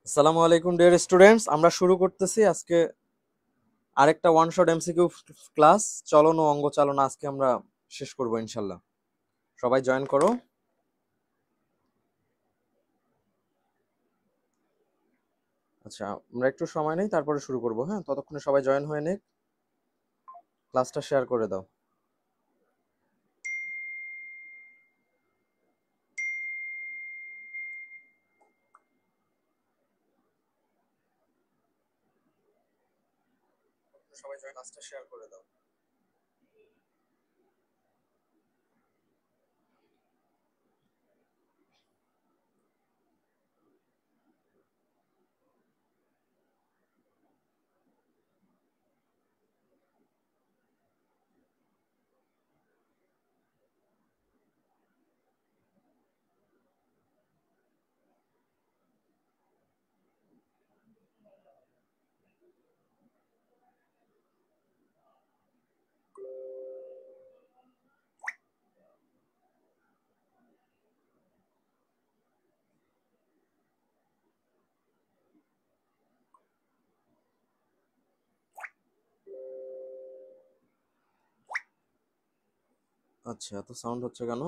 আসসালামু আলাইকুম dear students, আমরা শুরু করতেছি আজকে আরেকটা ওয়ান শট এমসিকিউ ক্লাস। চলন ও অঙ্গ চালনা আজকে আমরা শেষ করব ইনশাল্লাহ। সবাই জয়েন করো। আচ্ছা, আমরা একটু সময় নেই, তারপরে শুরু করব। হ্যাঁ, ততক্ষণে সবাই জয়েন হয়ে নিক, ক্লাসটা শেয়ার করে দাও। সবাই জয়েন, ক্লাসটা শেয়ার করে দাও। আচ্ছা, এত সাউন্ড হচ্ছে কেন?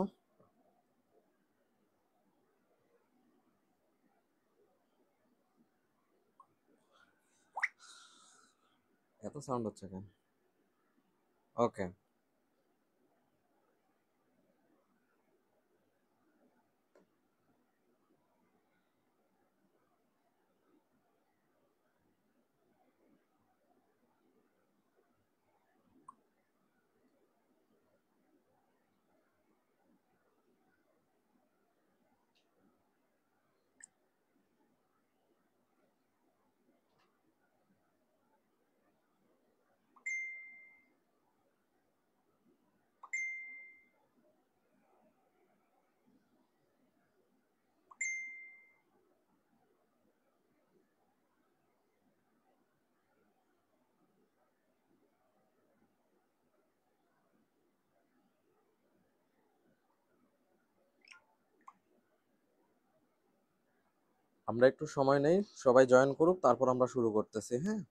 এত সাউন্ড হচ্ছে কেন? ওকে। আমরা একটু সময় নেই, সবাই জয়েন করুক, তারপর আমরা শুরু করতেছি। হ্যাঁ,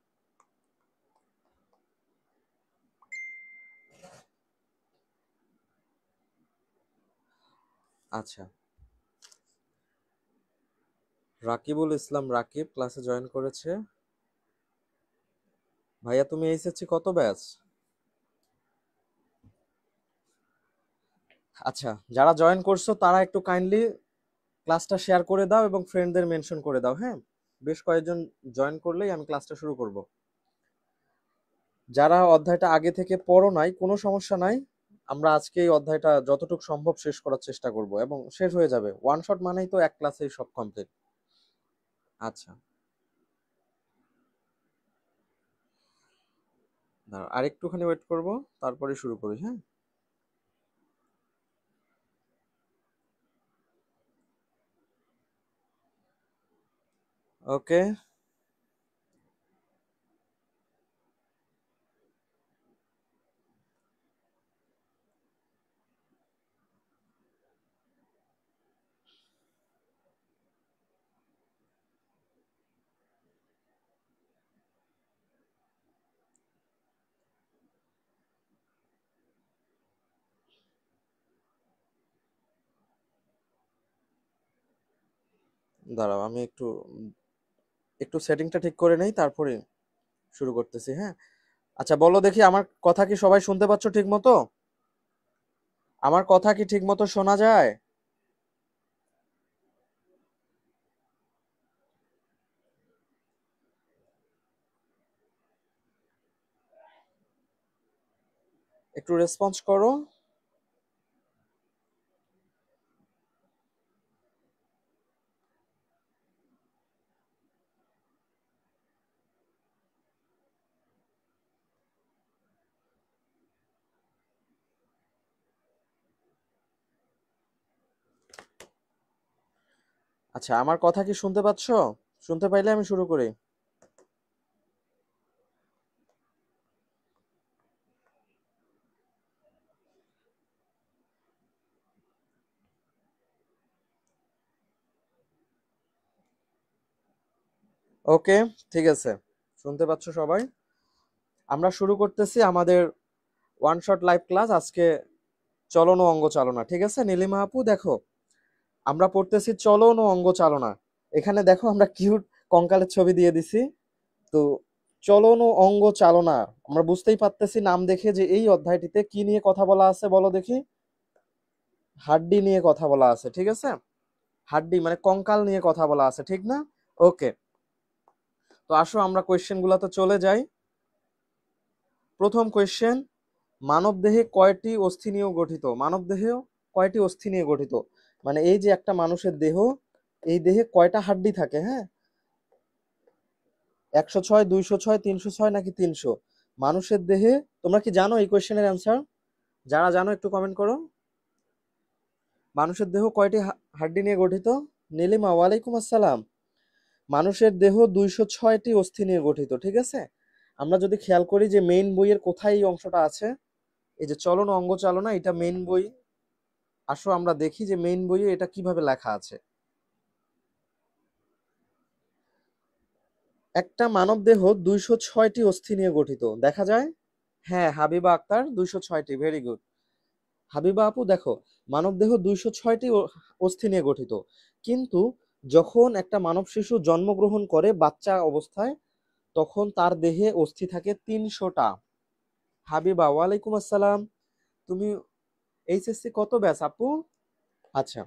আচ্ছা। রাকিবুল ইসলাম রাকিব ক্লাসে জয়েন করেছে। ভাইয়া, তুমি এইচএসসি কত ব্যাচ? আচ্ছা, যারা জয়েন করছো তারা একটু কাইন্ডলি ক্লাসটা শেয়ার করে দাও এবং ফ্রেন্ডদের মেনশন করে দাও। হ্যাঁ, বেশ কয়েকজন জয়েন করলেই আমি ক্লাসটা শুরু করব। যারা অধ্যায়টা আগে থেকে পড়ো নাই, কোনো সমস্যা নাই, আমরা আজকে এই অধ্যায়টা যতটুকু সম্ভব শেষ করার চেষ্টা করব এবং শেষ হয়ে যাবে। ওয়ান শট মানেই তো এক ক্লাসেই সব কমপ্লিট। আচ্ছা, দাঁড়াও, আর একটুখানি ওয়েট করব, তারপরে শুরু করি। হ্যাঁ, ওকে। দাঁড়াও, আমি একটু একটু সেটিংটা ঠিক করে নেই, তারপরে শুরু করতেছি। হ্যাঁ, আচ্ছা বলো দেখি, আমার কথা কি সবাই শুনতে পাচ্ছ ঠিক মতো? আমার কথা কি ঠিক মতো শোনা যায়? একটু রেসপন্স করো। আচ্ছা, আমার কথা কি শুনতে পাচ্ছ? শুনতে পাইলে আমি শুরু করি। ওকে, ঠিক আছে, শুনতে পাচ্ছ সবাই? আমরা শুরু করতেছি আমাদের ওয়ান শট লাইভ ক্লাস আজকে। চলন ও অঙ্গ চালনা, ঠিক আছে নীলিমা আপু? দেখো, আমরা পড়তেছি চলন ও অঙ্গ চালনা। এখানে দেখো আমরা কিউট কঙ্কালের ছবি দিয়ে দিছি। তো চলন ও অঙ্গ চালনা, আমরা বুঝতেই পারতেছি নাম দেখে যে এই অধ্যায়টিতে কি নিয়ে কথা বলা আছে, বলো দেখি। হাড্ডি নিয়ে কথা বলা আছে, ঠিক আছে? হাড্ডি মানে কঙ্কাল নিয়ে কথা বলা আছে, ঠিক না? ওকে, তো আসো আমরা কোয়েশ্চেন গুলাতে চলে যাই। প্রথম কোয়েশ্চেন, মানব দেহে কয়টি অস্থি নিয়ে গঠিত? মানব দেহে কয়টি অস্থি নিয়ে গঠিত? মানে এই যে একটা মানুষের দেহ, এই দেহে কয়টা হাড্ডি থাকে? হ্যাঁ, 106, 206, 306 নাকি 300? মানুষের দেহে, তোমরা কি জানো এই কোয়েশ্চেনের অ্যান্সার? যারা জানো একটু কমেন্ট করো। মানুষের দেহ কয়টি হাড্ডি নিয়ে গঠিত? নীলিমা, ওয়ালাইকুম আসসালাম। মানুষের দেহ 206টি অস্থি নিয়ে গঠিত, ঠিক আছে? আমরা যদি খেয়াল করি যে মেইন বইয়ের কোথায় এই অংশটা আছে, এই যে চলন অঙ্গ চালনা, এটা মেইন বই। আসো আমরা দেখি যে মেইন বইয়ে এটা কিভাবে লেখা আছে। একটা মানব দেহ 206টি অস্থি নিয়ে গঠিত, দেখা যায়? হ্যাঁ, হাবিবা আক্তার, 206টি, ভেরি গুড। হাবিবা আপু দেখো, মানবদেহ 206টি অস্থি নিয়ে গঠিত, কিন্তু যখন একটা মানব শিশু জন্মগ্রহণ করে বাচ্চা অবস্থায়, তখন তার দেহে অস্থি থাকে 300টা। হাবিবা, ওয়ালাইকুম আসসালাম। তুমি এইচএসসি কত ব্যাচ আপু? আচ্ছা,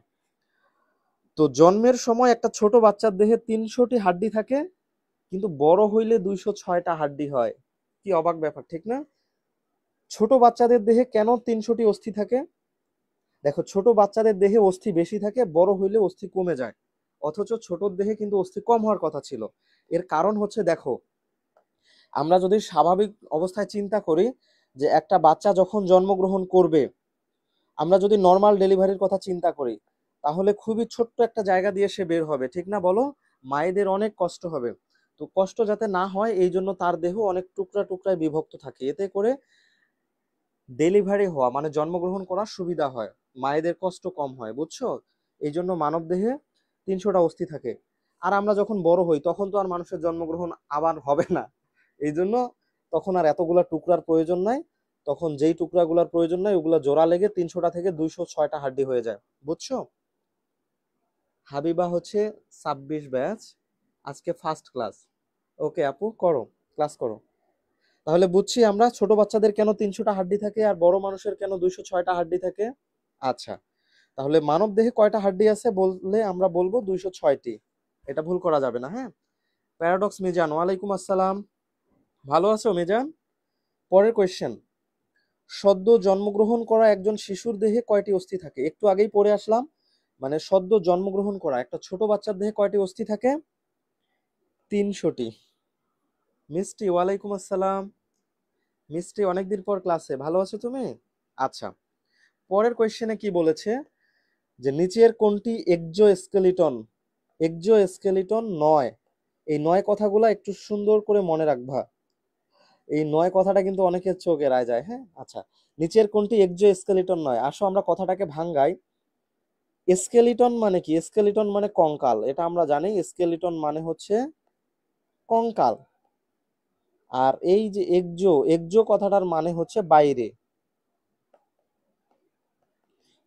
তো জন্মের সময় একটা ছোট বাচ্চার দেহে 300টি হাড্ডি থাকে, কিন্তু বড় হইলে 206টা হাড্ডি হয়। কি অবাক ব্যাপার, ঠিক না? ছোট বাচ্চাদের দেহে কেন 300টি অস্থি থাকে? দেখো, ছোট বাচ্চাদের দেহে অস্থি বেশি থাকে, বড় হইলে অস্থি কমে যায়। অথচ ছোটর দেহে কিন্তু অস্থি কম হওয়ার কথা ছিল। এর কারণ হচ্ছে, দেখো, আমরা যদি স্বাভাবিক অবস্থায় চিন্তা করি যে একটা বাচ্চা যখন জন্মগ্রহণ করবে, আমরা যদি নর্মাল ডেলিভারির কথা চিন্তা করি, তাহলে খুবই ছোট্ট একটা জায়গা দিয়ে সে বের হবে, ঠিক না বলো? মায়েদের অনেক কষ্ট হবে। তো কষ্ট যাতে না হয় এই জন্য তার দেহ অনেক টুকরা টুকরায় বিভক্ত থাকে, এতে করে ডেলিভারি হওয়া মানে জন্মগ্রহণ করার সুবিধা হয়, মায়েদের কষ্ট কম হয়, বুঝছো? এই জন্য মানব দেহে 300টা অস্থি থাকে। আর আমরা যখন বড় হই তখন তো আর মানুষের জন্মগ্রহণ আবার হবে না, এই জন্য তখন আর এতগুলা টুকরার প্রয়োজন নাই। তখন যেই টুকরাগুলার প্রয়োজন নাই ওগুলা জোড়া লেগে 300টা থেকে 206টা হাড্ডি হয়ে যায়, বুঝছো? হাবিবা হচ্ছে 26 ব্যাচ, আজকে ফার্স্ট ক্লাস। ওকে আপু, করো, ক্লাস করো। তাহলে বুঝছি আমরা ছোট বাচ্চাদের কেন 300টা হাড্ডি থাকে আর বড় মানুষের কেন 206টা হাড্ডি থাকে। আচ্ছা, তাহলে মানব দেহে কয়টা হাড্ডি আছে বললে আমরা বলবো 206টি। এটা ভুল করা যাবে না, হ্যাঁ? প্যারাডক্স মিজান, ওয়ালাইকুম আসসালাম। ভালো আছো মিজান? পরের কোয়েশ্চেন, সদ্য জন্মগ্রহণ করা একজন শিশুর দেহে কয়টি অস্থি থাকে? একটু আগেই পড়ে আসলাম, মানে সদ্য জন্মগ্রহণ করা একটা ছোট বাচ্চার দেহে কয়টি অস্থি থাকে? 300টি। মিষ্টি, ওয়ালাইকুম আসসালাম। মিষ্টি, অনেকদিন পর ক্লাসে, ভালো আছো তুমি? আচ্ছা, পরের কোয়েশ্চেনে কি বলেছে যে নিচের কোনটি এক্সোস্কেলিটন? এক্সোস্কেলিটন নয়। এই নয় কথাগুলো একটু সুন্দর করে মনে রাখবা। এই নয় কথাটা কিন্তু অনেকের চোখ এড়ায় যায়, হ্যাঁ? আচ্ছা, নিচের কোনটি এক্সোস্কেলিটন নয়? আসো আমরা কথাটাকে ভাঙ্গাই। স্কেলিটন মানে কি? স্কেলিটন মানে কঙ্কাল, এটা আমরা জানি। স্কেলিটন মানে হচ্ছে কঙ্কাল। আর এই যে এক্সো, এক্সো কথাটার মানে হচ্ছে বাইরে।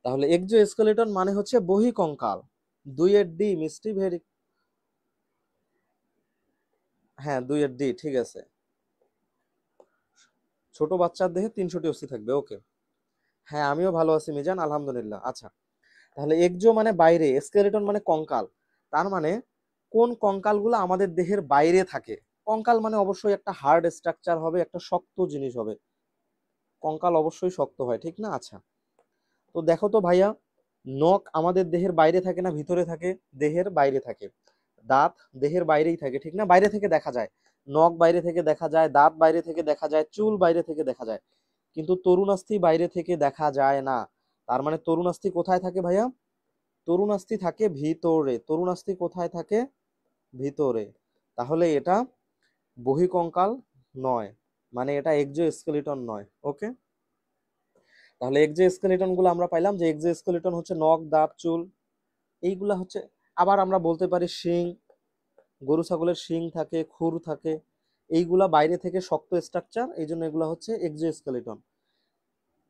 তাহলে এক্সোস্কেলিটন মানে হচ্ছে বহিঃকঙ্কাল। দুইয়ের ডি, মিষ্টি, ভেরি, হ্যাঁ দুইয়ের ডি, ঠিক আছে। ছোট বাচ্চার দেহে 300টি অস্থি থাকবে, ওকে। হ্যাঁ, আমিও ভালো আছি মিজান, আলহামদুলিল্লাহ। আচ্ছা, তাহলে এক্সো মানে বাইরে, স্কেলেটন মানে কঙ্কাল। তার মানে কোন কঙ্কালগুলো আমাদের দেহের বাইরে থাকে? কঙ্কাল মানে অবশ্যই একটা হার্ড স্ট্রাকচার হবে, একটা শক্ত জিনিস হবে। কঙ্কাল অবশ্যই শক্ত হয়, ঠিক না? আচ্ছা, তো দেখো তো ভাইয়া, নখ আমাদের দেহের বাইরে থাকে না ভিতরে থাকে? দেহের বাইরে থাকে। দাঁত দেহের বাইরেই থাকে, ঠিক না? বাইরে থেকে দেখা যায়। নখ বাইরে থেকে দেখা যায়, দাঁত বাইরে থেকে দেখা যায়, চুল বাইরে থেকে দেখা যায়, কিন্তু তরুণাস্থি বাইরে থেকে দেখা যায় না। তার মানে তরুণাস্থি কোথায় থাকে ভাইয়া? তরুণাস্থি থাকে ভিতরে। তরুণাস্থি কোথায় থাকে? ভিতরে। তাহলে এটা বহিঃকঙ্কাল নয়, মানে এটা এক্সোস্কেলিটন নয়, ওকে। তাহলে এক্সোস্কেলিটন গুলো আমরা পাইলাম যে এক্সোস্কেলিটন হচ্ছে নখ, দাঁত, চুল, এইগুলা হচ্ছে। আবার আমরা বলতে পারি শিং, গরু ছাগলের শিং থাকে, খুর থাকে, এইগুলা বাইরে থেকে শক্ত স্ট্রাকচার, এই জন্য এগুলা হচ্ছে এক্সোস্কেলিটন।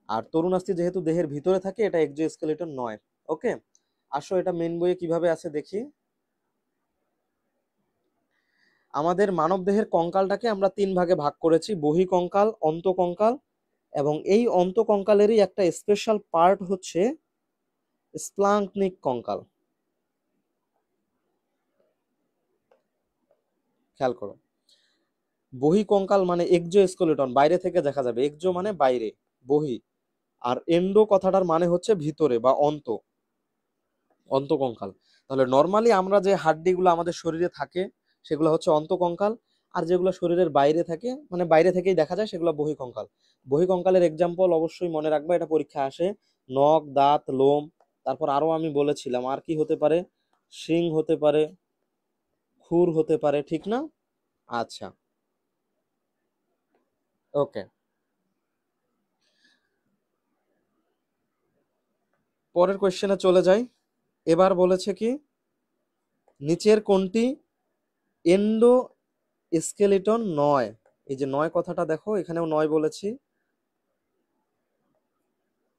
আর তরুণাস্থি যেহেতু দেহের ভিতরে থাকে, এটা এক্সোস্কেলিটন নয়। ওকে, আসো এটা মেন বইয়ে কিভাবে আছে দেখি। আমাদের মানব দেহের কঙ্কালটাকে আমরা 3 ভাগে ভাগ করেছি, বহিঃকঙ্কাল, অন্তকঙ্কাল, এবং এই অন্তকঙ্কালেরই একটা স্পেশাল পার্ট হচ্ছে স্প্লাঙ্কনিক কঙ্কাল। খেয়াল করো, বহিঃকঙ্কাল মানে এক্সোস্কেলিটন, বাইরে থেকে দেখা যাবে, এক্সো মানে বাইরে, বহি, আর এন্ডো কথাটার মানে হচ্ছে ভিতরে বা অন্ত, অন্তকঙ্কাল। তাহলে নর্মালি আমরা যে হাড্ডিগুলো আমাদের শরীরে থাকে সেগুলো হচ্ছে অন্তকঙ্কাল, আর যেগুলো শরীরের বাইরে থাকে মানে বাইরে থেকেই দেখা যায় সেগুলো বহিঃকঙ্কাল। বহিঃকঙ্কালের এক্সাম্পল অবশ্যই মনে রাখবা, এটা পরীক্ষা আসে, নখ, দাঁত, লোম, তারপর আরো আমি বলেছিলাম আর কি হতে পারে, শিং হতে পারে, খুর হতে পারে, ঠিক না? আচ্ছা, ওকে, পরের কোয়েশ্চেনে চলে যাই। এবার বলেছে কি, নিচের কোনটি এন্ডো স্কেলিটন নয়? এই যে নয় কথাটা দেখো, এখানেও নয় বলেছি।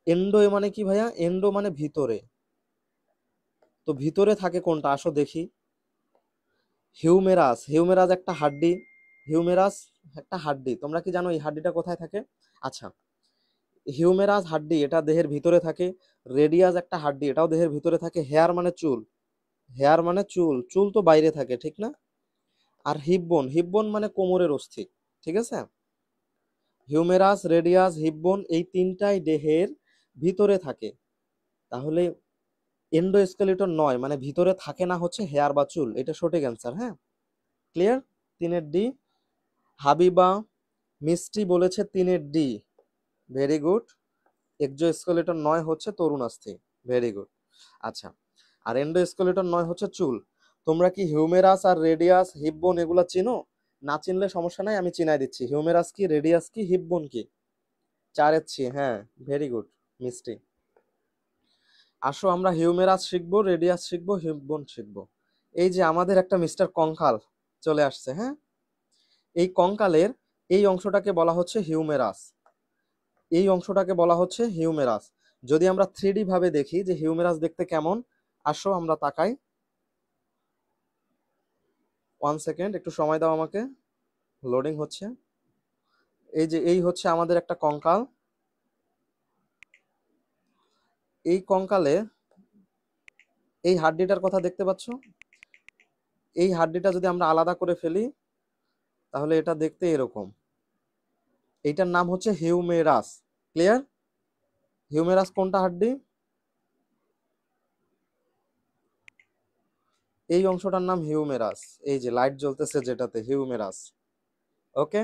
এন্ডো মানে কি ভাইয়া? এন্ডো মানে ভিতরে, তো ভিতরে থাকে কোনটা আসো দেখি। হিউমেরাস, হিউমেরাস একটা হাড্ডি, হিউমেরাস একটা হাড্ডি, তোমরা কি জানো এই হাড্ডিটা কোথায় থাকে? আচ্ছা, হিউমেরাস হাড্ডি এটা দেহের ভিতরে থাকে। রেডিয়াস একটা হাড্ডি, এটাও দেহের ভিতরে থাকে। হেয়ার মানে চুল, হেয়ার মানে চুল, চুল তো বাইরে থাকে, ঠিক না? আর হিপবোন, হিপবোন মানে কোমরের অস্থি, ঠিক আছে? হিউমেরাস, রেডিয়াস, হিপবোন এই তিনটাই দেহের ভিতরে থাকে। তাহলে এন্ডোস্কেলিটন নয় মানে ভিতরে থাকে না হচ্ছে হেয়ার বা চুল, এটা সঠিক অ্যান্সার। হ্যাঁ, ক্লিয়ার? 3-এর ডি। হাবিবা মিষ্টি বলেছে 3-এর ডি, ভেরি গুড। এক্সোস্কেলিটন নয় হচ্ছে তরুণাস্থি, ভেরি গুড। আচ্ছা, আর এন্ডোস্কেলিটন নয় হচ্ছে চুল। তোমরা কি হিউমেরাস আর রেডিয়াস, হিপবোন এগুলা চিনো? না চিনলে সমস্যা নাই, আমি চিনাই দিচ্ছি। হিউমেরাস কি, রেডিয়াস কি, হিপবোন কি? 4-এর ছি, হ্যাঁ, ভেরি গুড মিষ্টি। আসো আমরা হিউমেরাস শিখবো, রেডিয়াস শিখবো, হিপবোন শিখবো। এই যে আমাদের একটা মিস্টার কঙ্কাল চলে আসছে, হ্যাঁ, এই কঙ্কালের এই অংশটাকে বলা হচ্ছে হিউমেরাস, এই অংশটাকে বলা হচ্ছে হিউমেরাস। যদি আমরা 3D ভাবে দেখি যে হিউমেরাস দেখতে কেমন, আসো আমরা তাকাই। 1 সেকেন্ড, একটু সময় দাও আমাকে, লোডিং হচ্ছে। এই যে এই হচ্ছে আমাদের একটা কঙ্কাল, এই কঙ্কালে এই হাড্ডিটার কথা দেখতে পাচ্ছ? এই হাড্ডিটা যদি আমরা আলাদা করে ফেলি তাহলে এটা দেখতে এরকম। এইটার নাম হচ্ছে হিউমেরাস, ক্লিয়ার? হিউমেরাস কোনটা হাড্ডি? এই অংশটার নাম হিউমেরাস, এই যে লাইট জ্বলতেছে যেটাতে, হিউমেরাস। ওকে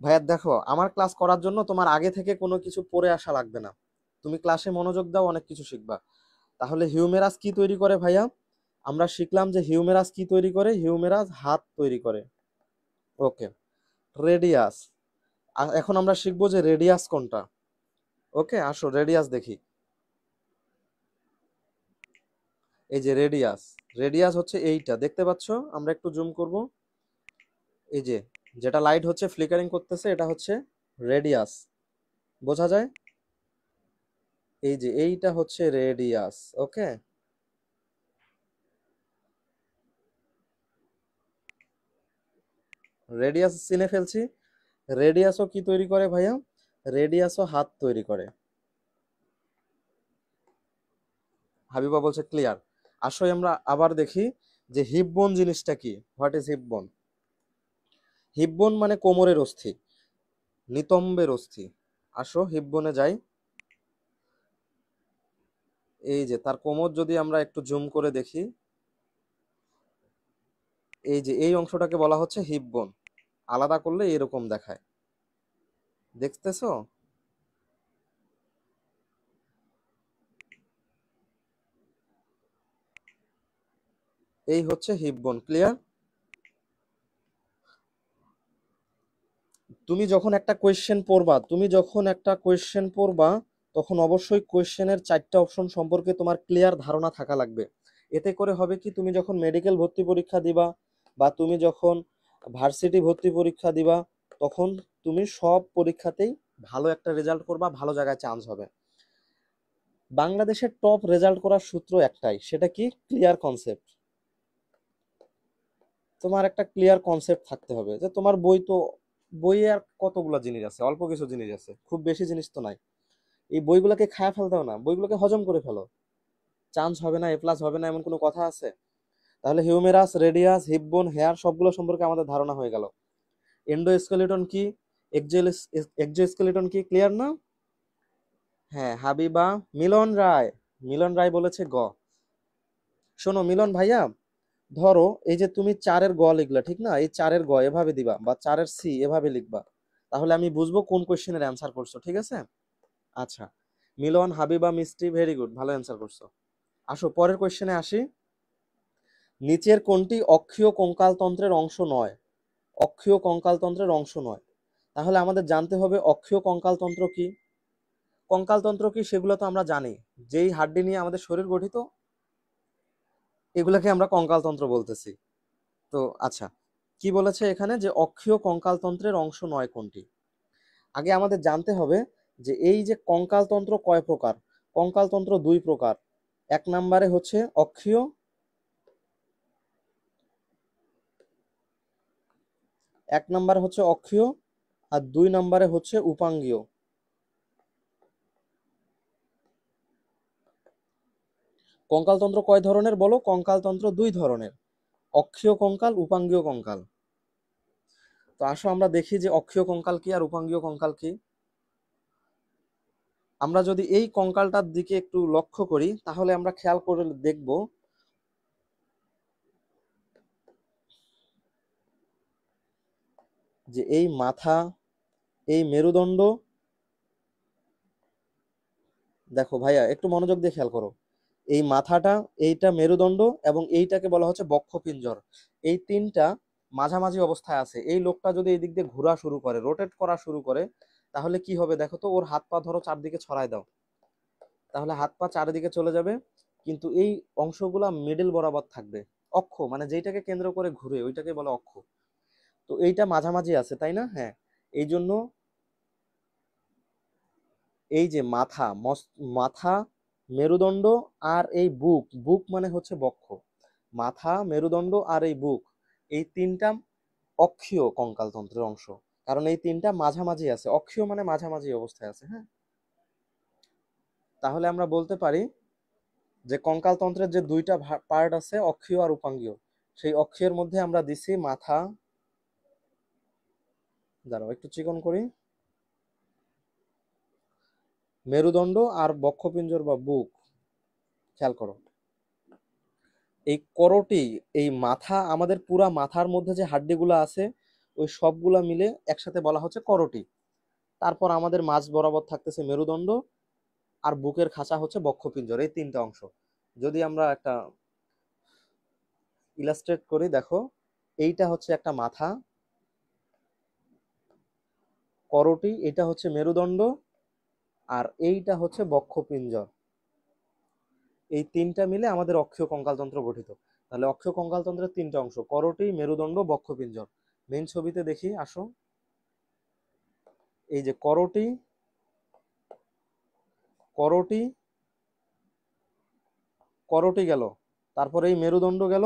ভাইয়া, দেখো আমার ক্লাস করার জন্য তোমার আগে থেকে কোনো কিছু পড়ে আসা লাগবে না, তুমি ক্লাসে মনোযোগ দাও, অনেক কিছু শিখবা। তাহলে হিউমেরাস কি তৈরি করে ভাইয়া? আমরা শিখলাম যে হিউমেরাস কি তৈরি করে, হিউমেরাস হাত তৈরি করে। ওকে, রেডিয়াস, এখন আমরা শিখবো যে রেডিয়াস কোনটা। ওকে, আসো রেডিয়াস দেখি। এই যে রেডিয়াস, রেডিয়াস হচ্ছে এইটা, দেখতে পাচ্ছ? আমরা একটু জুম করব, এই যে যেটা লাইট হচ্ছে ফ্লিকারিং করতেছে এটা হচ্ছে রেডিয়াস, বোঝা যায়? এই যে এইটা হচ্ছে রেডিয়াস। ওকে, রেডিয়াস চিনে ফেলছি। রেডিয়াসও কি তৈরি করে ভাইয়া? রেডিয়াসও হাত তৈরি করে। হাবিবা বলছে ক্লিয়ার। আসলে আমরা আবার দেখি যে হিপ বোন জিনিসটা কি, হোয়াট ইজ হিপ বোন? হিপ বোন মানে কোমরের অস্থি, নিতম্বের অস্থি। আসো হিপ বোনে যাই। এই যে তার কোমর যদি আমরা একটু জুম করে দেখি, এই যে এই অংশটাকে বলা হচ্ছে হিপ বোন, আলাদা করলে এরকম দেখায়, দেখতেছো? এই হচ্ছে হিপ বোন, ক্লিয়ার? তুমি যখন একটা কোয়েশ্চেন পড়বা তখন অবশ্যই কোয়েশ্চেনের 4টা অপশন সম্পর্কে তোমার ক্লিয়ার ধারণা থাকা লাগবে। এতে করে হবে কি, তুমি যখন মেডিকেল ভর্তি পরীক্ষা দিবা বা তুমি যখন ভার্সিটি ভর্তি পরীক্ষা দিবা, তখন তুমি সব পরীক্ষাতেই ভালো একটা রেজাল্ট করবা, ভালো জায়গায় চান্স হবে। বাংলাদেশের টপ রেজাল্ট করার সূত্র একটাই, সেটা কি? Clear concept. তোমার একটা ক্লিয়ার কনসেপ্ট থাকতে হবে যে তোমার বইয়ে আর কতগুলো জিনিস আছে, অল্প কিছু জিনিস আছে, খুব বেশি জিনিস তো নাই। এই বইগুলোকে খায়া ফেলতেও না, বইগুলোকে হজম করে ফেলো। চান্স হবে না, এ প্লাস হবে না, এমন কোনো কথা আছে? তাহলে হিউমেরাস, রেডিয়াস, হিপবোন, হেয়ার সবগুলো সম্পর্কে আমাদের ধারণা হয়ে গেল। এন্ডোস্কেলিটন কি, এক্সোস্কেলিটন কি, ক্লিয়ার না? হ্যাঁ, হাবিবা মিলন রায় বলেছে গ। শোনো মিলন ভাইয়া, ধরো এই যে তুমি 4-এর গ লিখলা, ঠিক না? এই 4-এর গ এভাবে দিবা বা 4-এর সি এভাবে লিখবা, তাহলে আমি বুঝবো কোন কোশ্চেনের অ্যান্সার করছো, ঠিক আছে? আচ্ছা, মিলন, হাবিবা, মিষ্টি, ভেরি গুড, ভালো অ্যান্সার করছো। আসো পরের কোশ্চেনে আসি। নিচের কোনটি অক্ষীয় কঙ্কালতন্ত্রের অংশ নয়? অক্ষীয় কঙ্কালতন্ত্রের অংশ নয়, তাহলে আমাদের জানতে হবে অক্ষীয় কঙ্কালতন্ত্র কি। কঙ্কালতন্ত্র কি সেগুলো তো আমরা জানি, যেই হাড্ডি নিয়ে আমাদের শরীর গঠিত, এগুলোকে আমরা কঙ্কালতন্ত্র বলতেছি। তো আচ্ছা, কি বলেছে এখানে যে অক্ষীয় কঙ্কালতন্ত্রের অংশ নয় কোনটি? আগে আমাদের জানতে হবে যে এই যে কঙ্কালতন্ত্র কয় প্রকার। কঙ্কালতন্ত্র 2 প্রকার। এক নম্বরে হচ্ছে অক্ষীয়, এক নম্বরে হচ্ছে অক্ষীয়, আর 2 নম্বরে হচ্ছে উপাঙ্গীয়। কঙ্কালতন্ত্র কয় ধরনের বলো? কঙ্কালতন্ত্র 2 ধরনের, অক্ষীয় কঙ্কাল, উপাঙ্গীয় কঙ্কাল। তো আসো আমরা দেখি যে অক্ষীয় কঙ্কাল কি আর উপাঙ্গীয় কঙ্কাল কি। আমরা যদি এই কঙ্কালটার দিকে একটু লক্ষ্য করি, তাহলে আমরা খেয়াল করে দেখব যে এই মাথা, এই মেরুদণ্ড, দেখো ভাইয়া একটু মনোযোগ দিয়ে খেয়াল করো, এই মাথাটা, এইটা মেরুদণ্ড, এবং এইটাকে বলা হচ্ছে বক্ষপিঞ্জর। এই তিনটা মাঝামাঝি অবস্থায় আছে। এই লোকটা যদি এই দিক দিয়ে ঘোরা শুরু করে, রোটেট করা শুরু করে, তাহলে কি হবে দেখো তো, ওর হাত পা ধরো চারদিকে ছড়ায় দাও, তাহলে হাত পা চারিদিকে চলে যাবে, কিন্তু এই অংশগুলা মিডল বরাবর থাকবে। অক্ষ মানে যেটাকে কেন্দ্র করে ঘুরে ওইটাকে বলে অক্ষ। তো এইটা মাঝামাঝি আছে, তাই না? হ্যাঁ, এই জন্য এই যে মাথা, মেরুদণ্ড, আর এই বুক, বুক মানে হচ্ছে বক্ষ, মাথা, মেরুদণ্ড আর এই বুক, এই তিনটা অক্ষীয় কঙ্কালতন্ত্রের অংশ, কারণ এই তিনটা মাঝামাঝি আছে, অক্ষীয় মানে মাঝামাঝি অবস্থায় আছে। হ্যাঁ, তাহলে আমরা বলতে পারি যে কঙ্কালতন্ত্রের যে 2টা পার্ট আছে, অক্ষীয় আর উপাঙ্গীয়, সেই অক্ষীয়ের মধ্যে আমরা দিছি মাথা, দাঁড়াও একটু চিকন করি, মেরুদণ্ড আর বক্ষপিঞ্জর বা বুক। খেয়াল করো এই করোটি, এই মাথা, আমাদের পুরা মাথার মধ্যে যে হাড্ডিগুলো আছে ওই সবগুলা মিলে একসাথে বলা হচ্ছে করোটি। তারপর আমাদের মাঝ বরাবর থাকতেছে মেরুদণ্ড, আর বুকের খাঁচা হচ্ছে বক্ষপিঞ্জর, এই 3টা অংশ। যদি আমরা একটা ইলাস্ট্রেট করি, দেখো এইটা হচ্ছে একটা মাথা, করোটি, এটা হচ্ছে মেরুদণ্ড, আর এইটা হচ্ছে বক্ষপিঞ্জর। এই 3টা মিলে আমাদের অক্ষীয় কঙ্কালতন্ত্র গঠিত। তাহলে অক্ষীয় কঙ্কালতন্ত্রের 3টা অংশ, করোটি, মেরুদণ্ড, বক্ষপিঞ্জর। মেইন ছবিতে দেখি, আসো। এই যে করোটি, করোটি, করোটি গেল, তারপরে এই মেরুদণ্ড গেল,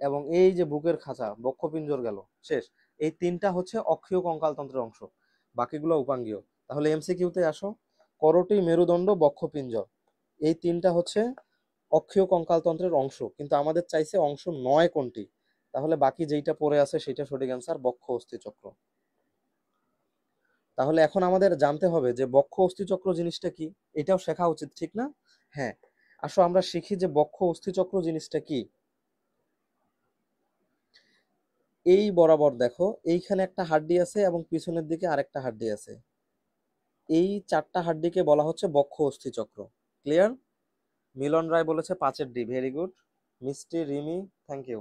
এবং এই যে বুকের খাঁচা বক্ষপিঞ্জর গেল, শেষ। এই 3টা হচ্ছে অক্ষীয় কঙ্কালতন্ত্রের অংশ, বাকিগুলো উপাঙ্গীয়। তাহলে এমসিকিউতে আসো, করোটি, মেরুদণ্ড, বক্ষপিঞ্জর, এই 3টা হচ্ছে অক্ষীয় কঙ্কালতন্ত্রের অংশ, কিন্তু আমাদের চাইছে অংশ 9 কোনটি। তাহলে বাকি যেইটা পড়ে আছে সেটা সঠিক অ্যান্সার, বক্ষ অস্থিচক্র। তাহলে এখন আমাদের জানতে হবে যে বক্ষ অস্থিচক্র জিনিসটা কি, এটাও শেখা উচিত, ঠিক না? হ্যাঁ, আসো আমরা শিখি যে বক্ষ অস্থিচক্র জিনিসটা কি। এই বরাবর দেখো, এইখানে একটা হাড্ডি আছে এবং পিছনের দিকে আরেকটা হাড্ডি আছে, এই 4টা হাড্ডিকে বলা হচ্ছে বক্ষ অস্থিচক্র। ক্লিয়ার? মিলন রায় বলেছে 5-এর ডি, ভেরি গুড। মিষ্টি, রিমি, থ্যাংক ইউ,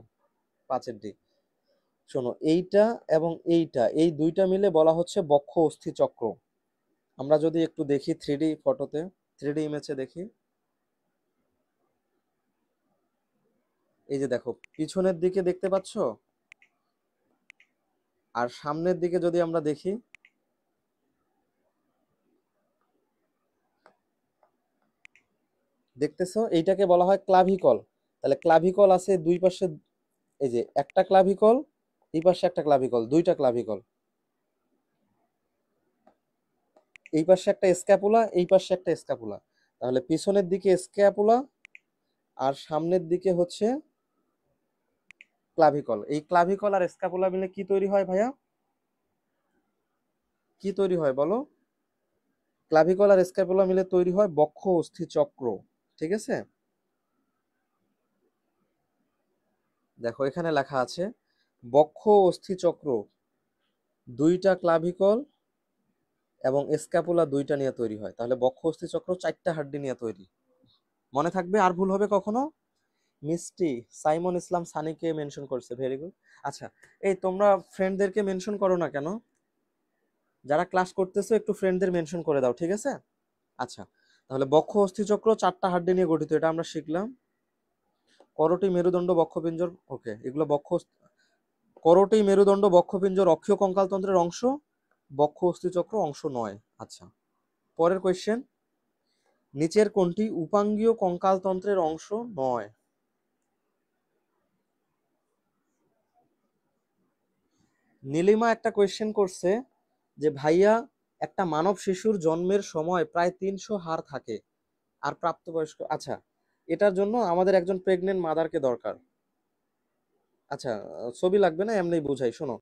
5-এর ডি। শোনো, এইটা এবং এইটা, এই 2টা মিলে বলা হচ্ছে বক্ষ অস্থিচক্র। আমরা যদি একটু দেখি 3D ফটোতে, 3D ইমেজে দেখি, এই যে দেখো পিছনের দিকে দেখতে পাচ্ছ, আর সামনের দিকে যদি আমরা দেখি, দেখতেছো এইটাকে বলা হয় ক্লাভিকল। তাহলে ক্লাভিকল আছে দুই পাশে, এই যে একটা ক্লাভিকল, এই পাশে একটা ক্লাভিকল, দুইটা ক্লাভিকল, এই পাশে একটা স্ক্যাপুলা, এই পাশে একটা স্ক্যাপুলা। তাহলে পিছনের দিকে স্ক্যাপুলা আর সামনের দিকে হচ্ছে ক্লাভিকল। এই ক্লাভিকল আর স্ক্যাপুলা মিলে কি তৈরি হয় ভাইয়া? কি তৈরি হয় বলো? ক্লাভিকল আর স্ক্যাপুলা মিলে তৈরি হয় বক্ষ অস্থি চক্র। ঠিক আছে, দেখো এখানে লেখা আছে বক্ষ অস্থি চক্র, দুইটা ক্লাভিকল এবং স্ক্যাপুলা দুইটা নিয়ে তৈরি হয়। তাহলে বক্ষ অস্থি চক্র চারটা হাড্ডি নিয়ে তৈরি। মনে থাকবে, আর ভুল হবে কখনো? মিষ্টি সাইমন ইসলাম সানিকে মেনশন করছে, ভেরি গুড। আচ্ছা, এই তোমরা ফ্রেন্ডদেরকে মেনশন করো না কেন? যারা ক্লাস করতেছো একটু ফ্রেন্ডদের মেনশন করে দাও, ঠিক আছে? আচ্ছা, তাহলে বক্ষ অস্থিচক্র চারটা হাড্ডি নিয়ে গঠিত, এটা আমরা শিখলাম। করোটি মেরুদণ্ড বক্ষপিঞ্জর, ওকে, এগুলো করোটি মেরুদণ্ড বক্ষপিঞ্জর অক্ষীয় কঙ্কালতন্ত্রের অংশ, বক্ষ অস্থিচক্র অংশ নয়। আচ্ছা, পরের কোয়েশ্চেন, নিচের কোনটি উপাঙ্গীয় কঙ্কালতন্ত্রের অংশ নয়? নীলিমা একটা কোয়েশ্চেন করছে যে ভাইয়া, একটা মানব শিশুর জন্মের সময় প্রায় 300 হাড় থাকে, আর প্রাপ্তবয়স্ক, আচ্ছা এটার জন্য আমাদের একজন প্রেগনেন্ট মাদারকে দরকার। আচ্ছা, ছবি লাগবে না, এমনি বুঝাই, শোনো।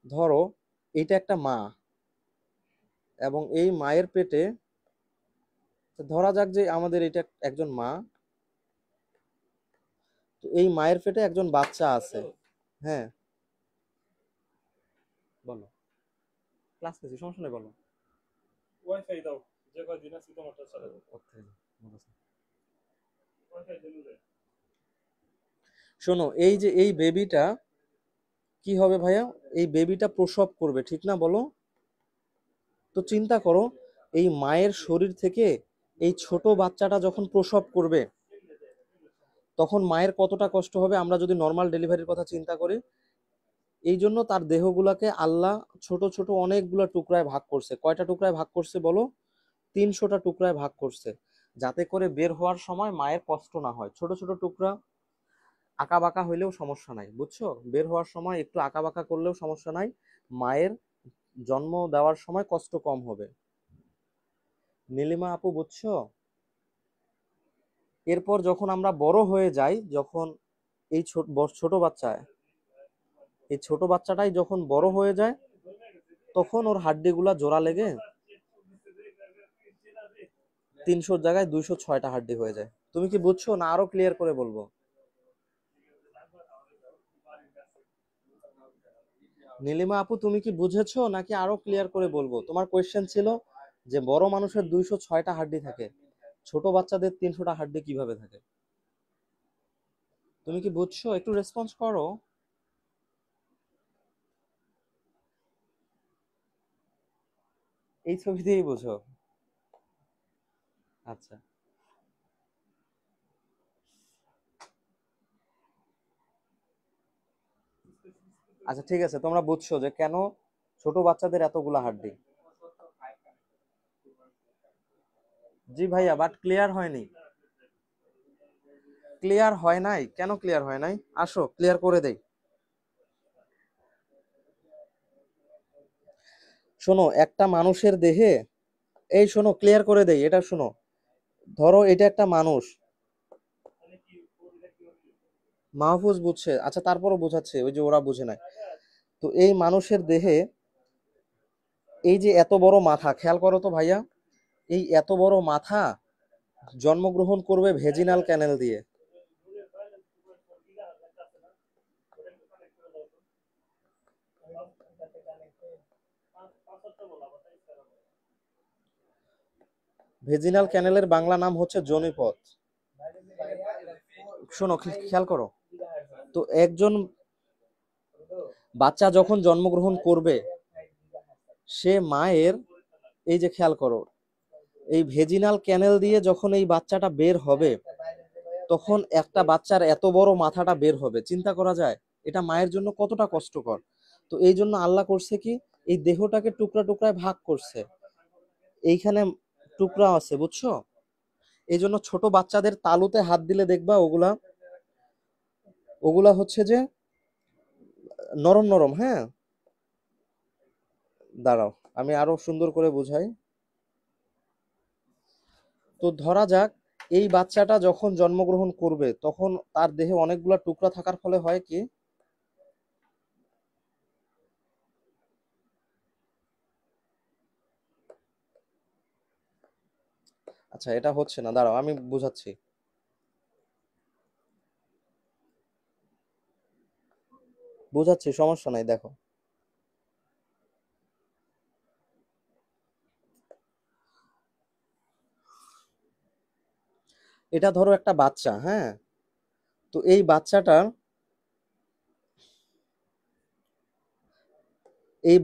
ধরো এটা একটা মা, এবং এই মায়ের পেটে, ধরা যাক যে আমাদের এটা একজন মা, তো এই মায়ের পেটে একজন বাচ্চা আছে। হ্যাঁ, বলো, ক্লাস নিচ্ছি, সমস্যা নেই, বলো। ওয়াইফাই দাও, যে কয়দিন আছে তোমারটা চালাবো। শোনো, এই যে এই বেবিটা কি হবে ভাইয়া? এই বেবিটা প্রসব করবে, ঠিক না বলো? তো চিন্তা করো, এই মায়ের শরীর থেকে এই ছোট বাচ্চাটা যখন প্রসব করবে, তখন মায়ের কতটা কষ্ট হবে আমরা যদি নর্মাল ডেলিভারির কথা চিন্তা করি। এই জন্য তার দেহগুলাকে আল্লাহ ছোট ছোট অনেকগুলো টুকরায় ভাগ করছে। কয়টা টুকরায় ভাগ করছে বলো? 300টা টুকরায় ভাগ করছে, যাতে করে বের হওয়ার সময় মায়ের কষ্ট না হয়। ছোট ছোট টুকরা, আঁকা বাঁকা হইলেও সমস্যা নাই, বুঝছো? বের হওয়ার সময় একটু আঁকা বাঁকা করলেও সমস্যা নাই, মায়ের জন্ম দেওয়ার সময় কষ্ট কম হবে। নীলিমা আপু, বুঝছো? এরপর যখন আমরা বড় হয়ে যাই, যখন এই ছোট বাচ্চা, এই ছোট বাচ্চাটাই যখন বড় হয়ে যায়, তখন ওর হাড্ডিগুলা জোড়া লেগে 300 জায়গায় 206টা হাড্ডি হয়ে যায়। তুমি কি বুঝছো না আরো ক্লিয়ার করে বলবো? নীলিমা আপু, তুমি কি বুঝেছো নাকি আরো ক্লিয়ার করে বলবো? তোমার কোয়েশ্চেন ছিল যে বড় মানুষের 206টা হাড্ডি থাকে, ছোট বাচ্চাদের 300টা হাড্ডি কিভাবে থাকে? তুমি কি বুঝছো? একটু রেসপন্স করো। এই ছবি দিয়েই বুঝো? আচ্ছা, আচ্ছা ঠিক আছে, তোমরা বুঝছো যে কেন ছোট বাচ্চাদের এতগুলা হাড্ডি। জি ভাইয়া, বাট ক্লিয়ার হয়নি। ক্লিয়ার হয় নাই কেন? ক্লিয়ার হয় নাই, আসো ক্লিয়ার করে দেই। শোনো, একটা মানুষের দেহে, এই শোনো ক্লিয়ার করে দেই, এটা শোনো। ধরো এটা একটা মানুষ, মাহফুজ বুঝছে, আচ্ছা তারপরও বোঝাচ্ছে, ওই যে ওরা বুঝে নাই। তো এই মানুষের দেহে এই যে এত বড় মাথা, খেয়াল করো তো ভাইয়া, এই এত বড় মাথা জন্মগ্রহণ করবে ভেজিনাল ক্যানেল দিয়ে। ভেজিনাল ক্যানেলের বাংলা নাম হচ্ছে যোনিপথ। শোনো, খেয়াল করো, তো একজন বাচ্চা যখন জন্মগ্রহণ করবে, সে মায়ের, এই যে খেয়াল করো, এই ভেজিনাল ক্যানেল দিয়ে যখন এই বাচ্চাটা বের হবে, তখন একটা বাচ্চার এত বড় মাথাটা বের হবে, চিন্তা করা যায় এটা মায়ের জন্য কতটা কষ্টকর। তো এই জন্য আল্লাহ করছে কি, এই দেহটাকে টুকরা টুকরায় ভাগ করছে, এইখানে টুকরা আছে বুঝছো। এই জন্য ছোট বাচ্চাদের তালুতে হাত দিলে দেখবা ওগুলা ওগুলা হচ্ছে যে নরম নরম। হ্যাঁ, দাঁড়াও আমি আরো সুন্দর করে বুঝাই। তো ধরা যাক এই বাচ্চাটা যখন জন্মগ্রহণ করবে তখন তার দেহে অনেকগুলা টুকরা থাকার ফলে হয় কি, আচ্ছা এটা হচ্ছে না, দাঁড়াও আমি বুঝাচ্ছি। বুঝাচ্ছি, সমস্যা নাই, দেখো। এটা ধরো একটা বাচ্চা, হ্যাঁ। তো এই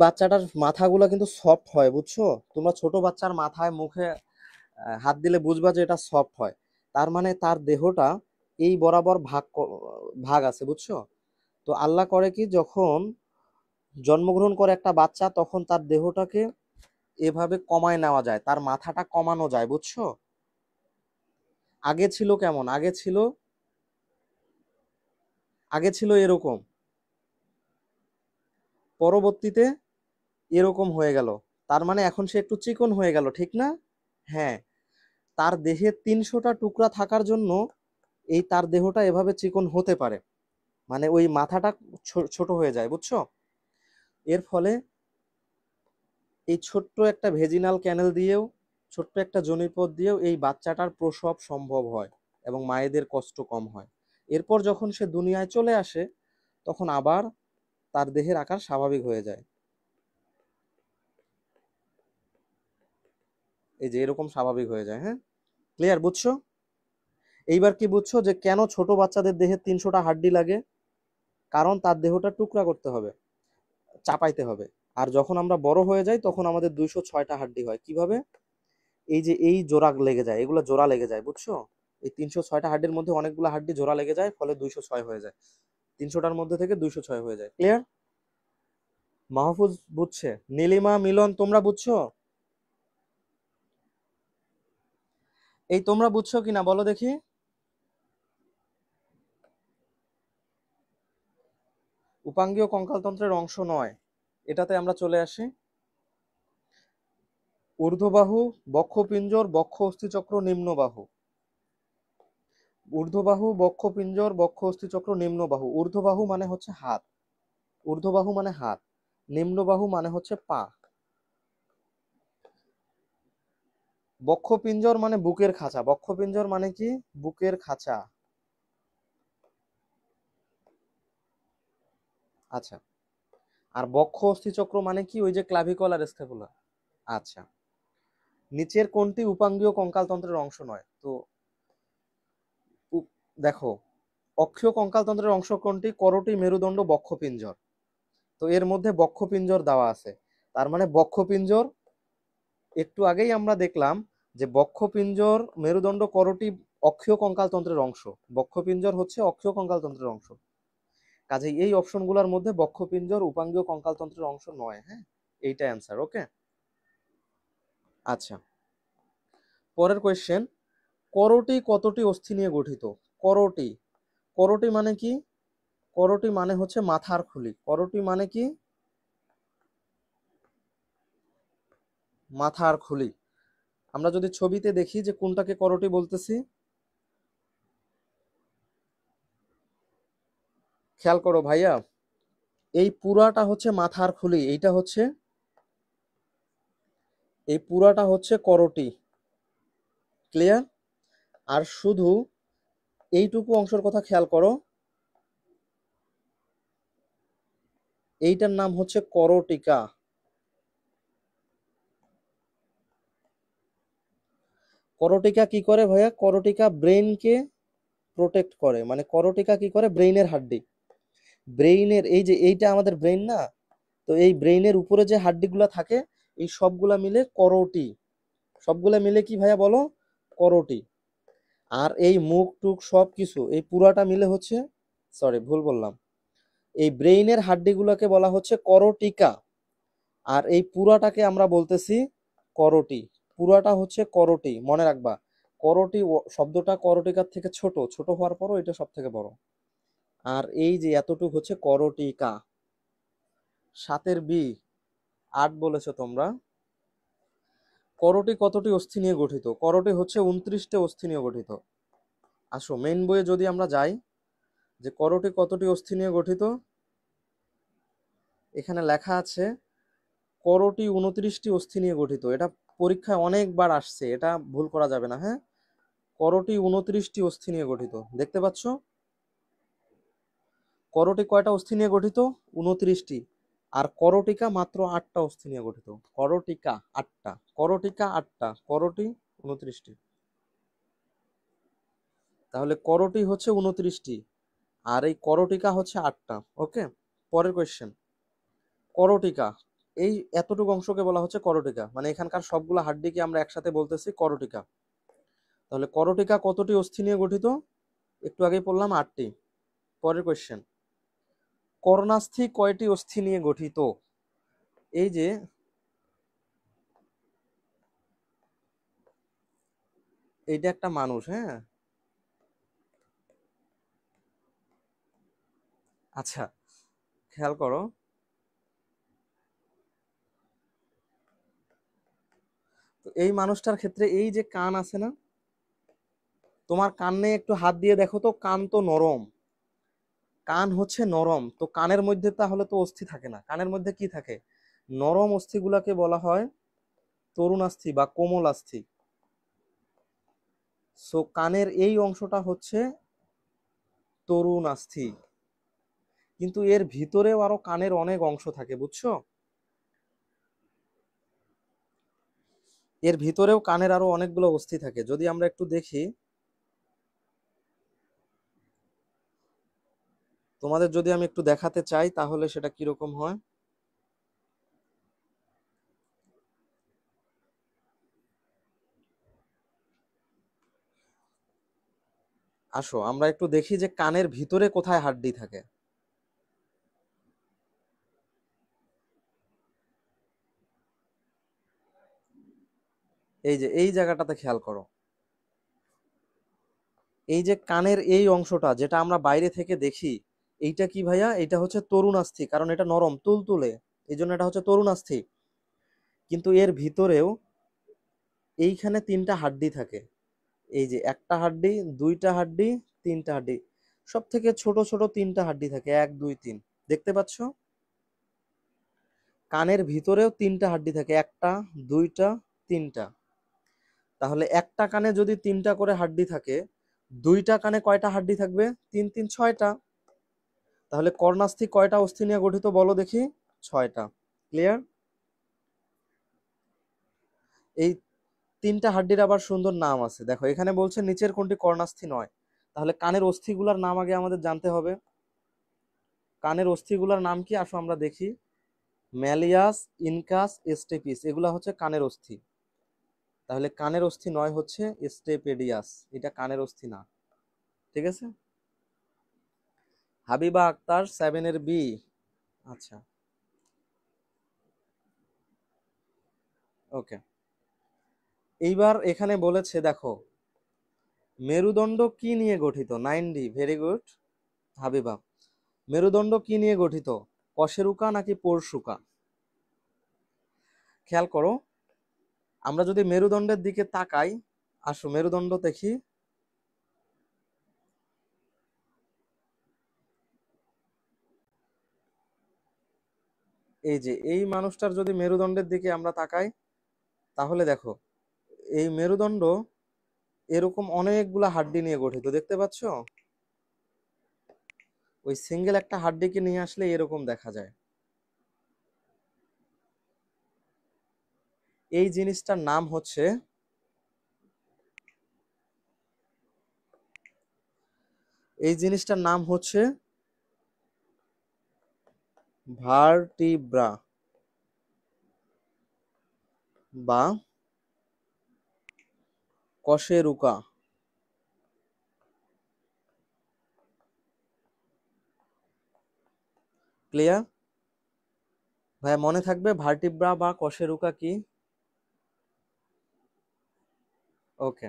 বাচ্চাটার মাথাগুলো কিন্তু সফট হয় বুঝছো। তোমরা ছোট বাচ্চার মাথায় মুখে হাত দিলে বুঝবা যে এটা সফট হয়। তার মানে তার দেহটা এই বরাবর ভাগ আছে বুঝছো। তো আল্লাহ করে কি, যখন জন্মগ্রহণ করে একটা বাচ্চা তখন তার দেহটাকে এভাবে কমায় নেওয়া যায়, তার মাথাটা কমানো যায় বুঝছো। আগে ছিল কেমন, আগে ছিল এরকম, পরবর্তীতে এরকম হয়ে গেল। তার মানে এখন সে একটু চিকন হয়ে গেল, ঠিক না? হ্যাঁ, তার দেহে 300টা টুকরা থাকার জন্য এই তার দেহটা এভাবে চিকন হতে পারে, মানে ওই মাথাটা ছোট হয়ে যায় বুঝছো। এর ফলে এই ছোট্ট একটা ভেজিনাল ক্যানেল দিয়েও, ছোট্ট একটা যোনিপথ দিয়েও এই বাচ্চাটার প্রসব সম্ভব হয় এবং মায়েদের কষ্ট কম হয়। এরপর যখন সে দুনিয়ায় চলে আসে তখন আবার তার দেহের আকার স্বাভাবিক হয়ে যায়। এই যে এরকম স্বাভাবিক হয়ে যায়। হ্যাঁ, ক্লিয়ার বুঝছো? এইবার কি বুঝছো যে কেন ছোট বাচ্চাদের দেহে 300টা হাড্ডি লাগে? কারণ তার দেহটা টুকরা করতে হবে, চাপাইতে হবে। আর যখন আমরা বড় হয়ে যাই তখন আমাদের 206টা হাড্ডি হয়। কিভাবে? এই যে এই জোড়া লেগে যায়, এগুলো জোড়া লেগে যায় বুঝছো। এই 306টা হাড্ডির মধ্যে অনেকগুলো হাড্ডি জোড়া লেগে যায়, ফলে 206 হয়ে যায়। 300টার মধ্যে থেকে 206 হয়ে যায়। ক্লিয়ার? মাহফুজ বুঝছে, নীলিমা, মিলন তোমরা বুঝছো? এই তোমরা বুঝছো কিনা বলো দেখি। উপাঙ্গীয় কঙ্কালতন্ত্রের অংশ নয়, এটাতে আমরা চলে আসি। ঊর্ধ্ববাহু, বক্ষপিঞ্জর, বক্ষ অস্থিচক্র, নিম্নবাহু। ঊর্ধ্ববাহু, বক্ষপিঞ্জর, বক্ষ অস্থিচক্র, নিম্নবাহু। ঊর্ধ্ববাহু মানে হচ্ছে হাত, ঊর্ধ্ববাহু মানে হাত, নিম্নবাহু মানে হচ্ছে পা। বক্ষপিঞ্জর মানে বুকের খাঁচা, বক্ষপিঞ্জর মানে কি, বুকের খাঁচা। আচ্ছা, আর বক্ষ অস্থিচক্র মানে কি, ওই যে ক্লাভিকল আর স্ক্যাপুলা। আচ্ছা, নিচের কোনটি উপাঙ্গীয় কঙ্কালতন্ত্রের অংশ নয়? তো দেখো, অক্ষীয় কঙ্কালতন্ত্রের অংশ কোনটি? করোটি, মেরুদণ্ড, বক্ষপিঞ্জর। তো এর মধ্যে বক্ষপিঞ্জর দেওয়া আছে, তার মানে বক্ষপিঞ্জর, একটু আগেই আমরা দেখলাম যে বক্ষপিঞ্জর, মেরুদণ্ড, করোটি অক্ষীয় কঙ্কালতন্ত্রের অংশ। বক্ষপিঞ্জর হচ্ছে অক্ষীয় কঙ্কালতন্ত্রের অংশ, কাজেই এই অপশনগুলোর মধ্যে বক্ষপিঞ্জর উপাঙ্গীয় কঙ্কালতন্ত্রের অংশ নয়। হ্যাঁ, এইটা অ্যান্সার। ওকে, আচ্ছা, পরের কোয়েশ্চেন। করোটি কতটি অস্থি নিয়ে গঠিত? করোটি, করোটি মানে কি? করোটি মানে হচ্ছে মাথার খুলি। করোটি মানে কি? মাথার খুলি। আমরা যদি ছবিতে দেখি যে কোনটাকে করোটি বলতেছি, খেয়াল করো ভাইয়া, এই পুরাটা হচ্ছে মাথার খুলি, এই পুরাটা হচ্ছে করোটি। ক্লিয়ার? আর শুধু এইটুকু অংশের কথা খেয়াল করো, এইটার নাম হচ্ছে করোটিকা। করোটিকা কি করে ভাইয়া? করোটিকা ব্রেইনকে প্রোটেক্ট করে, মানে করোটিকা কি করে, ব্রেইনের হাড্ডি, ব্রেইনের, এই যে এইটা আমাদের ব্রেইন না, তো এই ব্রেইনের উপরে যে হাড্ডিগুলা থাকে এই সবগুলা মিলে করোটি, সবগুলা মিলে কি ভাইয়া বলো? করোটি। আর এই মুখ টুক সব কিছু এই পুরাটা মিলে হচ্ছে, সরি ভুল বললাম, এই ব্রেইনের হাড্ডিগুলোকে বলা হচ্ছে করটিকা, আর এই পুরাটাকে আমরা বলতেছি করটি। পুরাটা হচ্ছে করটি, মনে রাখবা। করটি শব্দটা করটিকার থেকে ছোট, ছোট হওয়ার পরও এটা সব থেকে বড়। আর এই যে এতটুক হচ্ছে করটিকা। 7-এর বি, 8 বলেছো তোমরা। করটি কতটি অস্থি নিয়ে গঠিত? করটি হচ্ছে 29টি অস্থি নিয়ে গঠিত। আসো মেইন বইয়ে যদি আমরা যাই, যে করটি কতটি অস্থি নিয়ে গঠিত, এখানে লেখা আছে করটি 29টি অস্থি নিয়ে গঠিত। এটা পরীক্ষায় অনেকবার আসছে, এটা ভুল করা যাবে না, হ্যাঁ। করটি 29টি অস্থি নিয়ে গঠিত, দেখতে পাচ্ছ? করটি কয়টা অস্থি নিয়ে গঠিত? 29টি। আর করটিকা মাত্র 8টা অস্থি নিয়ে গঠিত। করটিকা 8টা, করটিকা 8টা, করটি 29টি। তাহলে করটি হচ্ছে 29টি, আর এই করটিকা হচ্ছে 8টা। ওকে, পরের কোয়েশ্চেন। করটিকা, এই এতটুকু অংশকে বলা হচ্ছে করটিকা, মানে এখানকার সবগুলো হাড্ডিকে আমরা একসাথে বলতেছি করটিকা। তাহলে করটিকা কতটি অস্থি নিয়ে গঠিত? একটু আগেই বললাম 8টি। পরের কোয়েশ্চেন, কর্ণাস্থি কয়টি অস্থি নিয়ে গঠিত? এই যে এইটা একটা মানুষ, হ্যাঁ। আচ্ছা, খেয়াল করো, তো এই মানুষটার ক্ষেত্রে এই যে কান আছে না, তোমার কানে একটু হাত দিয়ে দেখো তো, কান তো নরম, কান হচ্ছে নরম, তো কানের মধ্যে তাহলে তো অস্থি থাকে না, কানের মধ্যে কি থাকে? নরম অস্থিগুলাকে বলা হয় তরুণাস্থি বা কোমলাস্থি। সো কানের এই অংশটা হচ্ছে তরুণাস্থি, কিন্তু এর ভিতরেও আরো কানের অনেক অংশ থাকে, বুঝছো? এর ভিতরেও কানের আরো অনেকগুলো অস্থি থাকে, যদি আমরা একটু দেখি, তোমাদের যদি আমি একটু দেখাতে চাই তাহলে সেটা কিরকম হয়। আসো আমরা একটু দেখি যে কানের ভিতরে কোথায় হাড্ডি থাকে। এই যে এই জায়গাটাতে খেয়াল করো, এই যে কানের এই অংশটা যেটা আমরা বাইরে থেকে দেখি, এইটা কি ভাইয়া? এটা হচ্ছে তরুণাস্থি, কারণ এটা নরম তুলতুলে, এই জন্য এটা হচ্ছে তরুণাস্থি। কিন্তু এর ভিতরেও এইখানে 3টা হাড্ডি থাকে। এই যে একটা হাড্ডি, 2টা হাড্ডি, 3টা হাড্ডি, সব থেকে ছোট ছোট 3টা হাড্ডি থাকে, 1 2 3, দেখতে পাচ্ছ? কানের ভিতরেও 3টা হাড্ডি থাকে, একটা, 2টা, 3টা। তাহলে একটা কানে যদি 3টা করে হাড্ডি থাকে, 2টা কানে কয়টা হাড্ডি থাকবে? 3 3 6টা। তাহলে কর্ণাস্থি কয়টা অস্থি নিয়ে গঠিত বলো দেখি? 6টা। ক্লিয়ার? এই 3টা হাড্ডির আবার সুন্দর নাম আছে, দেখো এখানে বলছে নিচের কোনটি কর্ণাস্থি নয়। তাহলে কানের অস্থিগুলার নাম আগে আমাদের জানতে হবে। কানের অস্থিগুলার নাম কি? আসো আমরা দেখি। ম্যালিয়াস, ইনকাস, স্টেপিস, এগুলা হচ্ছে কানের অস্থি। তাহলে কানের অস্থি নয় হচ্ছে স্টেপেডিয়াস, এটা কানের অস্থি না। ঠিক আছে? হাবিবা আক্তার 7-এর বি। আচ্ছা, ওকে। এইবার এখানে বলেছে দেখো, মেরুদণ্ড কি নিয়ে গঠিত? 9D, very good Habiba. মেরুদণ্ড কি নিয়ে গঠিত? কশেরুকা নাকি পরশুকা? খেয়াল করো, আমরা যদি মেরুদণ্ডের দিকে তাকাই, আসো মেরুদণ্ড দেখি। এই যে এই মানুষটার যদি মেরুদণ্ডের দিকে আমরা তাকাই, তাহলে দেখো এই মেরুদণ্ড এরকম অনেকগুলা হাড্ডি নিয়ে গঠিত, দেখতে পাচ্ছ? ওই সিঙ্গেল একটা হাড্ডিকে নিয়ে আসলে এরকম দেখা যায়। এই জিনিসটার নাম হচ্ছে, এই জিনিসটার নাম হচ্ছে ভার্টিব্রা বা কশেরুকা। ক্লিয়ার? ভাইয়া মনে থাকবে ভার্টিব্রা বা কশেরুকা কি? ওকে,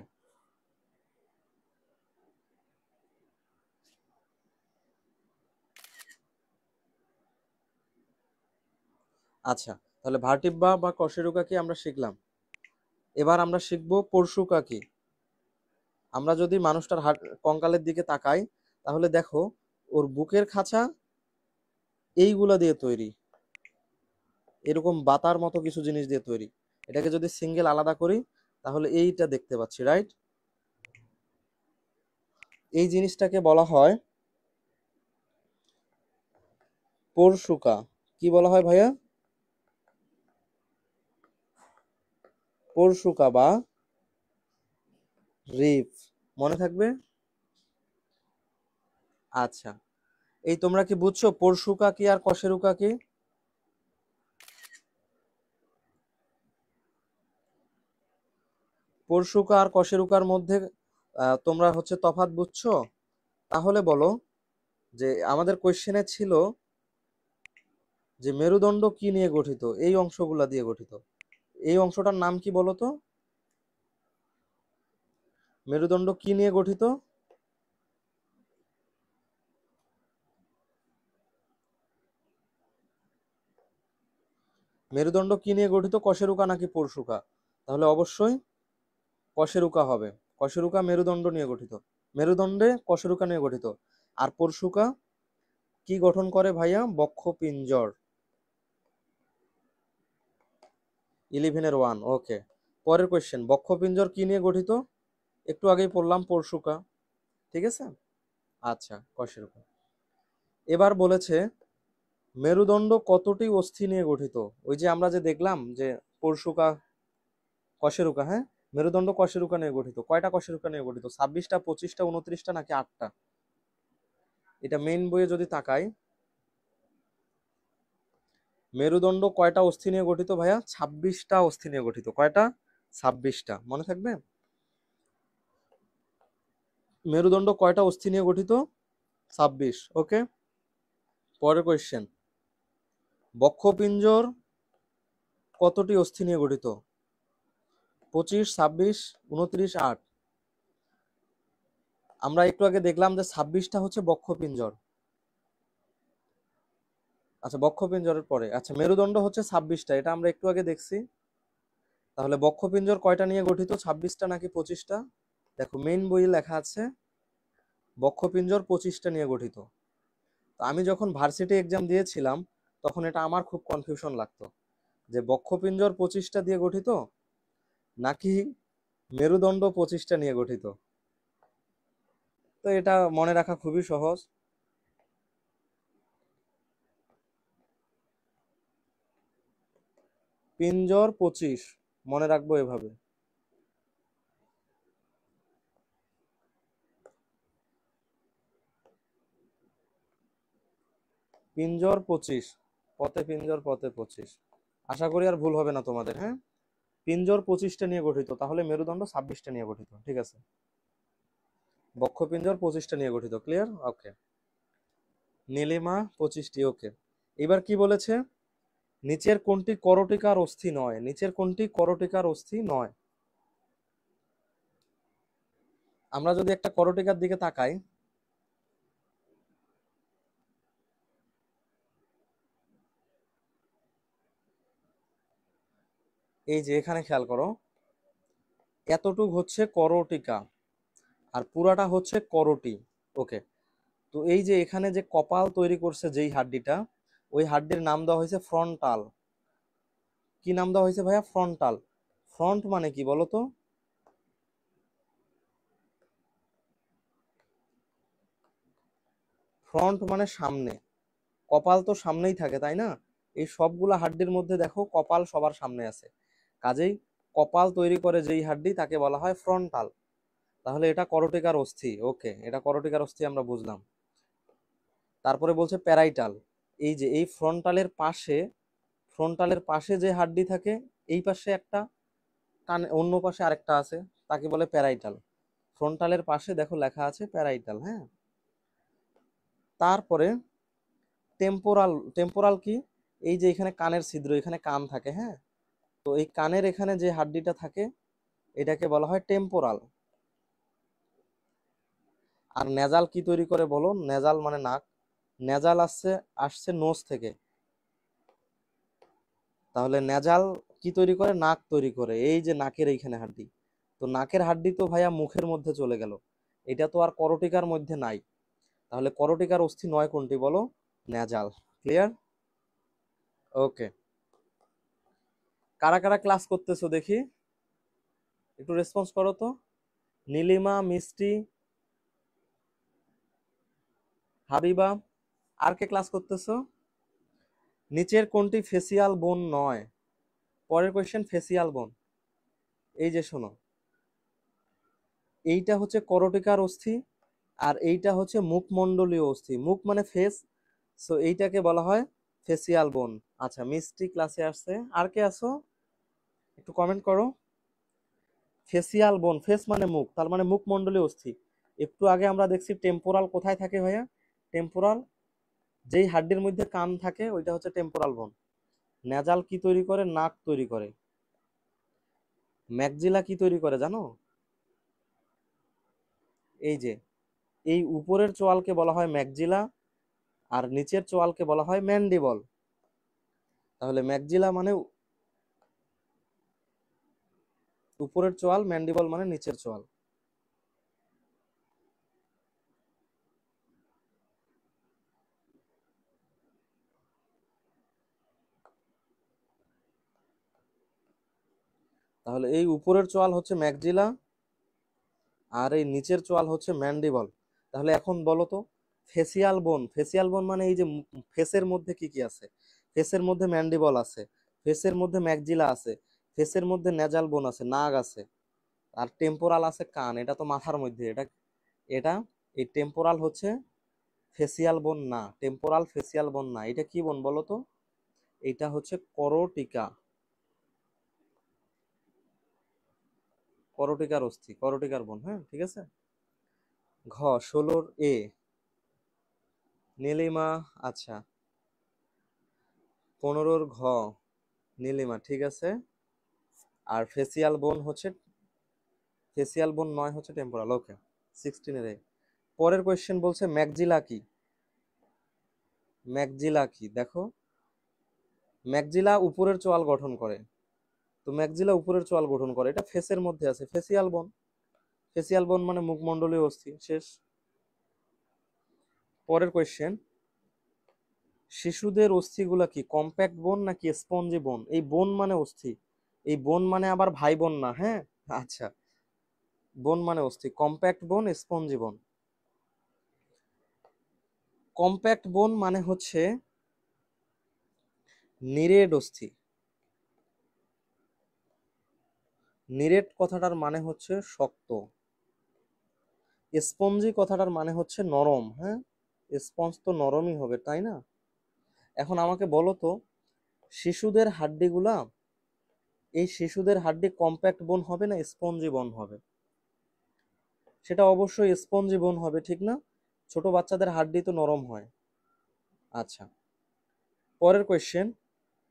আচ্ছা, তাহলে ভার্টিব্রা বা কশেরুকা কি আমরা শিখলাম। এবার আমরা শিখবো পরশুকা কি। আমরা যদি মানুষটার কঙ্কালের দিকে তাকাই, তাহলে দেখো ওর বুকের খাঁচা এইগুলা দিয়ে তৈরি, এরকম বাতার মতো কিছু জিনিস দিয়ে তৈরি। এটাকে যদি সিঙ্গেল আলাদা করি, তাহলে এইটা দেখতে পাচ্ছি, রাইট? এই জিনিসটাকে বলা হয় পরশুকা। কি বলা হয় ভাইয়া? পরশুকা বা রিফ। মনে থাকবে? আচ্ছা, এই তোমরা কি বুঝছো পরশুকা কি আর কশেরুকা কি? পরশুকা আর কশেরুকার মধ্যে তোমরা হচ্ছে তফাৎ বুঝছো? তাহলে বলো যে আমাদের কোয়েশ্চেনে ছিল যে মেরুদণ্ড কি নিয়ে গঠিত, এই অংশগুলা দিয়ে গঠিত। এই অংশটার নাম কি বলো তো? মেরুদণ্ড কি নিয়ে গঠিত? মেরুদণ্ড কি নিয়ে গঠিত, কশেরুকা নাকি পরশুকা? তাহলে অবশ্যই কশেরুকা হবে। কশেরুকা মেরুদণ্ড নিয়ে গঠিত। মেরুদণ্ডে কশেরুকা নিয়ে গঠিত। আর পরশুকা কি গঠন করে ভাইয়া? বক্ষপিঞ্জর। 11-1, ওকে। পরের কোয়েশ্চেন, বক্ষপিঞ্জর কি নিয়ে গঠিত? একটু আগেই পড়লাম পরশুকা, ঠিক আছে। আচ্ছা, কশেরুকা। এবার বলেছে মেরুদণ্ড কতটি অস্থি নিয়ে গঠিত। ওই যে আমরা যে দেখলাম যে পরশুকা কশেরুকা, হ্যাঁ, মেরুদণ্ড কশেরুকা নিয়ে গঠিত। কয়টা কশেরুকা নিয়ে গঠিত? 26টা, 25টা, 29টা নাকি 8টা? এটা মেইন বইয়ে যদি তাকাই, মেরুদণ্ড কয়টা অস্থি নিয়ে গঠিত ভাইয়া? 26টা অস্থি নিয়ে গঠিত। কয়টা? 26টা। মনে থাকবে? মেরুদণ্ড কয়টা অস্থি নিয়ে গঠিত? 26। ওকে। পরের কোয়েশ্চেন, বক্ষপিঞ্জর কতটি অস্থি নিয়ে গঠিত? 25, 26, 29, 8। আমরা একটু আগে দেখলাম যে 26টা হচ্ছে বক্ষপিঞ্জর। আচ্ছা, বক্ষপিঞ্জরের পরে, আচ্ছা, মেরুদণ্ড হচ্ছে 26টা, এটা আমরা একটু আগে দেখছি। তাহলে বক্ষপিঞ্জর কয়টা নিয়ে গঠিত, 26টা নাকি 25টা? দেখো মেইন বইয়ে লেখা আছে বক্ষপিঞ্জর 25টা নিয়ে গঠিত। তো আমি যখন ভার্সিটি এক্সাম দিয়েছিলাম, তখন এটা আমার খুব কনফিউশন লাগতো যে বক্ষপিঞ্জর 25টা দিয়ে গঠিত নাকি মেরুদণ্ড 25টা নিয়ে গঠিত। তো এটা মনে রাখা খুবই সহজ। পিঞ্জর 25 মনে রাখবো এভাবে। পিঞ্জর 25, পথে পিঞ্জর পথে 25। আশা করি আর ভুল হবে না তোমাদের, হ্যাঁ। পিঞ্জর 25টা নিয়ে গঠিত, তাহলে মেরুদণ্ড 26টা নিয়ে গঠিত, ঠিক আছে। বক্ষপিঞ্জর 25টা নিয়ে গঠিত, ক্লিয়ার? ওকে। নীলিমা 25টি, ওকে। এবার কি বলেছে? নিচের কোনটি করটিকার অস্থি নয়? নিচের কোনটি করটিকার অস্থি নয়? আমরা যদি একটা করটিকার দিকে তাকাই, এই যে এখানে খেয়াল করো, এতটুক হচ্ছে করটিকা আর পুরাটা হচ্ছে করটি। ওকে। তো এই যে এখানে যে কপাল তৈরি করছে যেই হাড্ডিটা, ওই হাড্ডির নাম দেওয়া হয়েছে ফ্রন্টাল। কি নাম দেওয়া হয়েছে ভাইয়া? ফ্রন্টাল। ফ্রন্ট মানে কি বলো তো? ফ্রন্ট মানে সামনে। কপাল তো সামনেই থাকে, তাই না? এই সবগুলা হাড্ডির মধ্যে দেখো কপাল সবার সামনে আছে। কাজেই কপাল তৈরি করে যেই হাড্ডি, তাকে বলা হয় ফ্রন্টাল। তাহলে এটা করটিকার অস্থি। ওকে, এটা করটিকার অস্থি আমরা বুঝলাম। তারপরে বলছে প্যারাইটাল। এই যে এই ফ্রন্টালের পাশে যে হাড্ডি থাকে, এই পাশে একটা, অন্য পাশে আরেকটা আছে, তাকে বলে প্যারাইটাল। ফ্রন্টালের পাশে দেখো লেখা আছে প্যারাইটাল, হ্যাঁ। তারপরে টেম্পোরাল, টেম্পোরাল কি? এই যে এখানে কানের ছিদ্র, এখানে কান থাকে, হ্যাঁ, তো এই কানের এখানে যে হাড্ডিটা থাকে এটাকে বলা হয় টেম্পোরাল। আর নেজাল কি তৈরি করে বলো? নেজাল মানে নাক, নেজাল আসছে আসছে নোজ থেকে, তাহলে নেজাল কি তৈরি করে? নাক তৈরি করে, এই যে নাকের এইখানে হাড্ডি। তো নাকের হাড্ডি তো ভাইয়া মুখের মধ্যে চলে গেল, এটা তো আর করটিকার মধ্যে নাই, তাহলে করটিকার অস্থি নয় কোনটি বলো? নেজাল। ক্লিয়ার? ওকে। কারা কারা ক্লাস করতেছো দেখি, একটু রেসপন্স করো তো। নীলিমা, মিষ্টি, হাবিবা, আর কে ক্লাস করতেছো? নিচের কোনটি ফেসিয়াল বোন নয়? পরের কোয়েশ্চেন, ফেসিয়াল বোন। এই যে শোনো, এইটা হচ্ছে করটিকার অস্থি, আর এইটা হচ্ছে মুখমণ্ডলীয় অস্থি, মুখ মানে ফেস, সো এইটাকে বলা হয় ফেসিয়াল বোন। আচ্ছা, মিষ্টি ক্লাসে আসছে, আর কে আসো একটু কমেন্ট করো। ফেসিয়াল বোন, ফেস মানে মুখ, তার মানে মুখমণ্ডলীয় অস্থি। একটু আগে আমরা দেখছি টেম্পোরাল কোথায় থাকে ভাইয়া? টেম্পোরাল, যেই হাড্ডির মধ্যে কান থাকে ওইটা হচ্ছে টেম্পোরাল বোন। নেজাল কি তৈরি করে? নাক তৈরি করে। ম্যাকজিলা কি তৈরি করে জানো? এই যে এই উপরের চোয়ালকে বলা হয় ম্যাকজিলা, আর নিচের চোয়ালকে বলা হয় ম্যান্ডিবল। তাহলে ম্যাকজিলা মানে উপরের চোয়াল, ম্যান্ডিবল মানে নিচের চোয়াল। তাহলে এই উপরের চোয়াল হচ্ছে ম্যাকজিলা, আর এই নিচের চোয়াল হচ্ছে ম্যান্ডিবল। তাহলে এখন বলো তো, ফেসিয়াল বোন, ফেসিয়াল বোন মানে এই যে ফেসের মধ্যে কি কি আছে? ফেসের মধ্যে ম্যান্ডিবল আছে, ফেসের মধ্যে ম্যাকজিলা আছে, ফেসের মধ্যে নেজাল বোন আছে, নাক আছে, আর টেম্পোরাল আছে কান, এটা তো মাথার মধ্যে। এটা এটা এই টেম্পোরাল হচ্ছে ফেসিয়াল বোন না, টেম্পোরাল ফেসিয়াল বোন না, এটা কি বোন বলো তো? এটা হচ্ছে করটিকা, করটিকার অস্থি, করটিকার বোন, হ্যাঁ ঠিক আছে। ঘ, 16 এ, নীলিমা, আচ্ছা 15 ঘ, নীলিমা ঠিক আছে। আর ফেসিয়াল বোন হচ্ছে, ফেসিয়াল বোন নয় হচ্ছে টেম্পোরাল, ওকে। 16 এ পরের কোয়েশ্চেন বলছে ম্যাকজিলা কি? ম্যাকজিলা কি দেখো, ম্যাকজিলা উপরের চোয়াল গঠন করে, তো ম্যাকজিলা উপরের চোয়াল গঠন করে, এটা ফেসের মধ্যে আছে, ফেসিয়াল বোন। ফেসিয়াল বোন মানে মুখমণ্ডলীয় অস্থি, শেষ। পরের কোয়েশ্চেন, শিশুদের অস্থিগুলা কি কম্প্যাক্ট বোন নাকি স্পঞ্জি বোন? এই বোন মানে অস্থি, এই বোন মানে আবার ভাই বোন না, হ্যাঁ। আচ্ছা, বোন মানে অস্থি, কম্প্যাক্ট বোন, স্পঞ্জি বোন। কম্প্যাক্ট বোন মানে হচ্ছে নিরেট অস্থি। নিরেট কথাটার মানে হচ্ছে শক্ত, স্পঞ্জি কথাটার মানে হচ্ছে নরম, হ্যাঁ, স্পঞ্জ তো নরমই হবে তাই না? এখন আমাকে বলো তো, শিশুদের হাড্ডিগুলা, এই শিশুদের হাড্ডি কম্প্যাক্ট বোন হবে না স্পঞ্জি বোন হবে? সেটা অবশ্যই স্পঞ্জি বোন হবে, ঠিক না? ছোট বাচ্চাদের হাড্ডি তো নরম হয়। আচ্ছা, পরের কোয়েশ্চেন,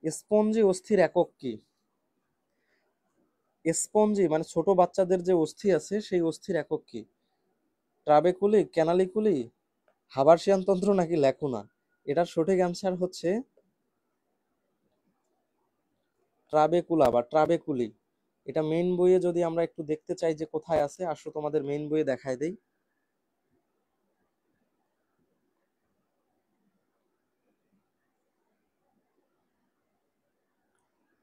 স্পঞ্জি অস্থির একক কি? স্পঞ্জি মানে ছোট বাচ্চাদের যে অস্থি আছে সেই অস্থির একক কি? ট্রাবেকুলি, ক্যানালিকুলি, হাবারশিয়ান তন্ত্র নাকি ল্যাকুনা? এটার সঠিক অ্যান্সার হচ্ছে ট্রাবেকুলা বা ট্রাবেকুলি। এটা মেইন বইয়ে যদি আমরা একটু দেখতে চাই যে কোথায় আছে, আসো তোমাদের মেইন বইয়ে দেখায় দেই।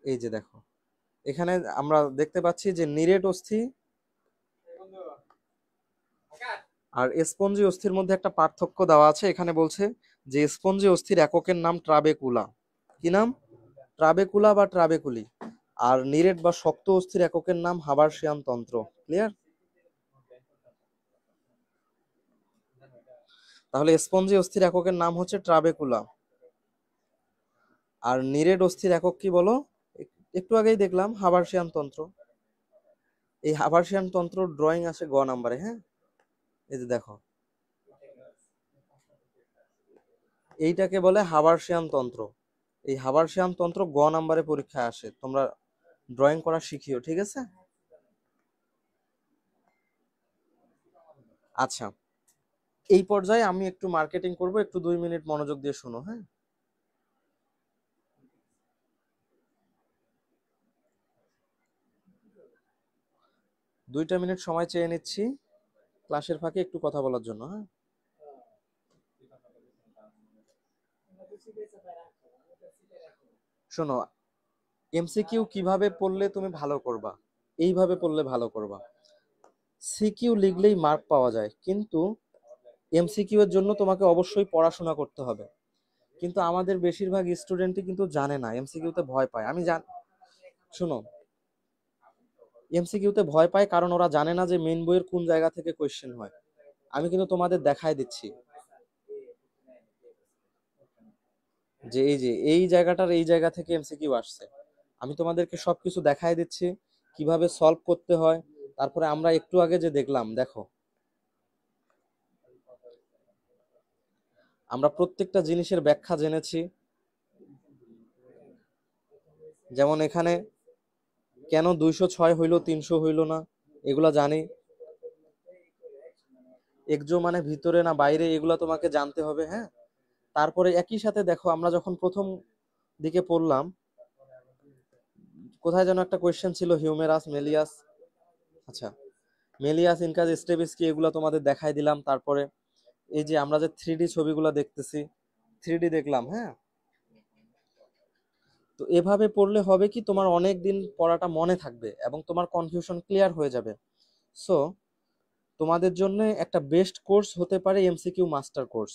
এই যে দেখো, এখানে আমরা দেখতে পাচ্ছি যে নিরেট অস্থি আর স্পঞ্জি অস্থির মধ্যে একটা পার্থক্য দেওয়া আছে। এখানে বলছে যে স্পঞ্জি অস্থির এককের নাম ট্রাবেকুলা। কি নাম? ট্রাবেকুলা বা ট্রাবেকুলি। আর নিরেট বা শক্ত অস্থির এককের নাম হাবারশিয়ান তন্ত্র। ক্লিয়ার? তাহলে স্পঞ্জি অস্থির এককের নাম হচ্ছে ট্রাবেকুলা, আর নিরেট অস্থির একক কি বলো? একটু আগেই দেখলাম হাবারশিয়ান তন্ত্র। এই হাবারশিয়ান তন্ত্র ড্রয়িং আছে গ নাম্বারে, হ্যাঁ, এই যে দেখো। এইটাকে বলে হাবারশিয়ান তন্ত্র। এই হাবারশিয়ান তন্ত্র গ নাম্বারে পরীক্ষায় আসে, তোমরা ড্রয়িং করা শিখিও, ঠিক আছে? আচ্ছা, এই পর্যায়ে আমি একটু মার্কেটিং করব, একটু 2 মিনিট মনোযোগ দিয়ে শোনো, হ্যাঁ? 2টা মিনিট সময় চেয়ে নিচ্ছি ক্লাসের ফাঁকে একটু কথা বলার জন্য, হ্যাঁ? শোনো, এমসিকিউ কিভাবে পড়লে তুমি ভালো করবা? এইভাবে পড়লে ভালো করবা। সিকিউ লিখলেই মার্ক পাওয়া যায়, কিন্তু এমসিকিউ এর জন্য তোমাকে অবশ্যই পড়াশোনা করতে হবে। কিন্তু আমাদের বেশিরভাগ স্টুডেন্টই কিন্তু জানে না, এমসিকিউতে ভয় পায়। শোনো, এমসিকিউতে ভয় পায় কারণ ওরা জানে না যে মেইন বইয়ের কোন জায়গা থেকে কোয়েশ্চেন হয়। আমি কিন্তু তোমাদের দেখায় দিচ্ছি যে এই জায়গাটার এই জায়গা থেকে এমসিকিউ আসছে। আমি তোমাদেরকে সবকিছু দেখায় দিচ্ছি কিভাবে সলভ করতে হয়। তারপরে আমরা একটু আগে যে দেখলাম, দেখো আমরা প্রত্যেকটা জিনিসের ব্যাখ্যা জেনেছি। যেমন এখানে কেন 206 হইলো 300 হইলো না, এগুলা জানি। একজো মানে ভিতরে না বাইরে, এগুলা তোমাকে জানতে হবে, হ্যাঁ? তারপরে একই সাথে দেখো, আমরা যখন প্রথম দিকে পড়লাম, কোথায় যেন একটা কোয়েশ্চেন ছিল, হিউমেরাস, মেলিয়াস। আচ্ছা, মেলিয়াস, ইনকাস, স্টেবিস্কি, এগুলা তোমাদের দেখাই দিলাম। তারপরে এই যে আমরা যে 3D ছবিগুলো দেখতেছি, 3D দেখলাম, হ্যাঁ? তো এভাবে পড়লে হবে কি, তোমার অনেক দিন পড়াটা মনে থাকবে এবং তোমার কনফিউশন ক্লিয়ার হয়ে যাবে। সো তোমাদের জন্য একটা বেস্ট কোর্স হতে পারে এমসিকিউ মাস্টার কোর্স।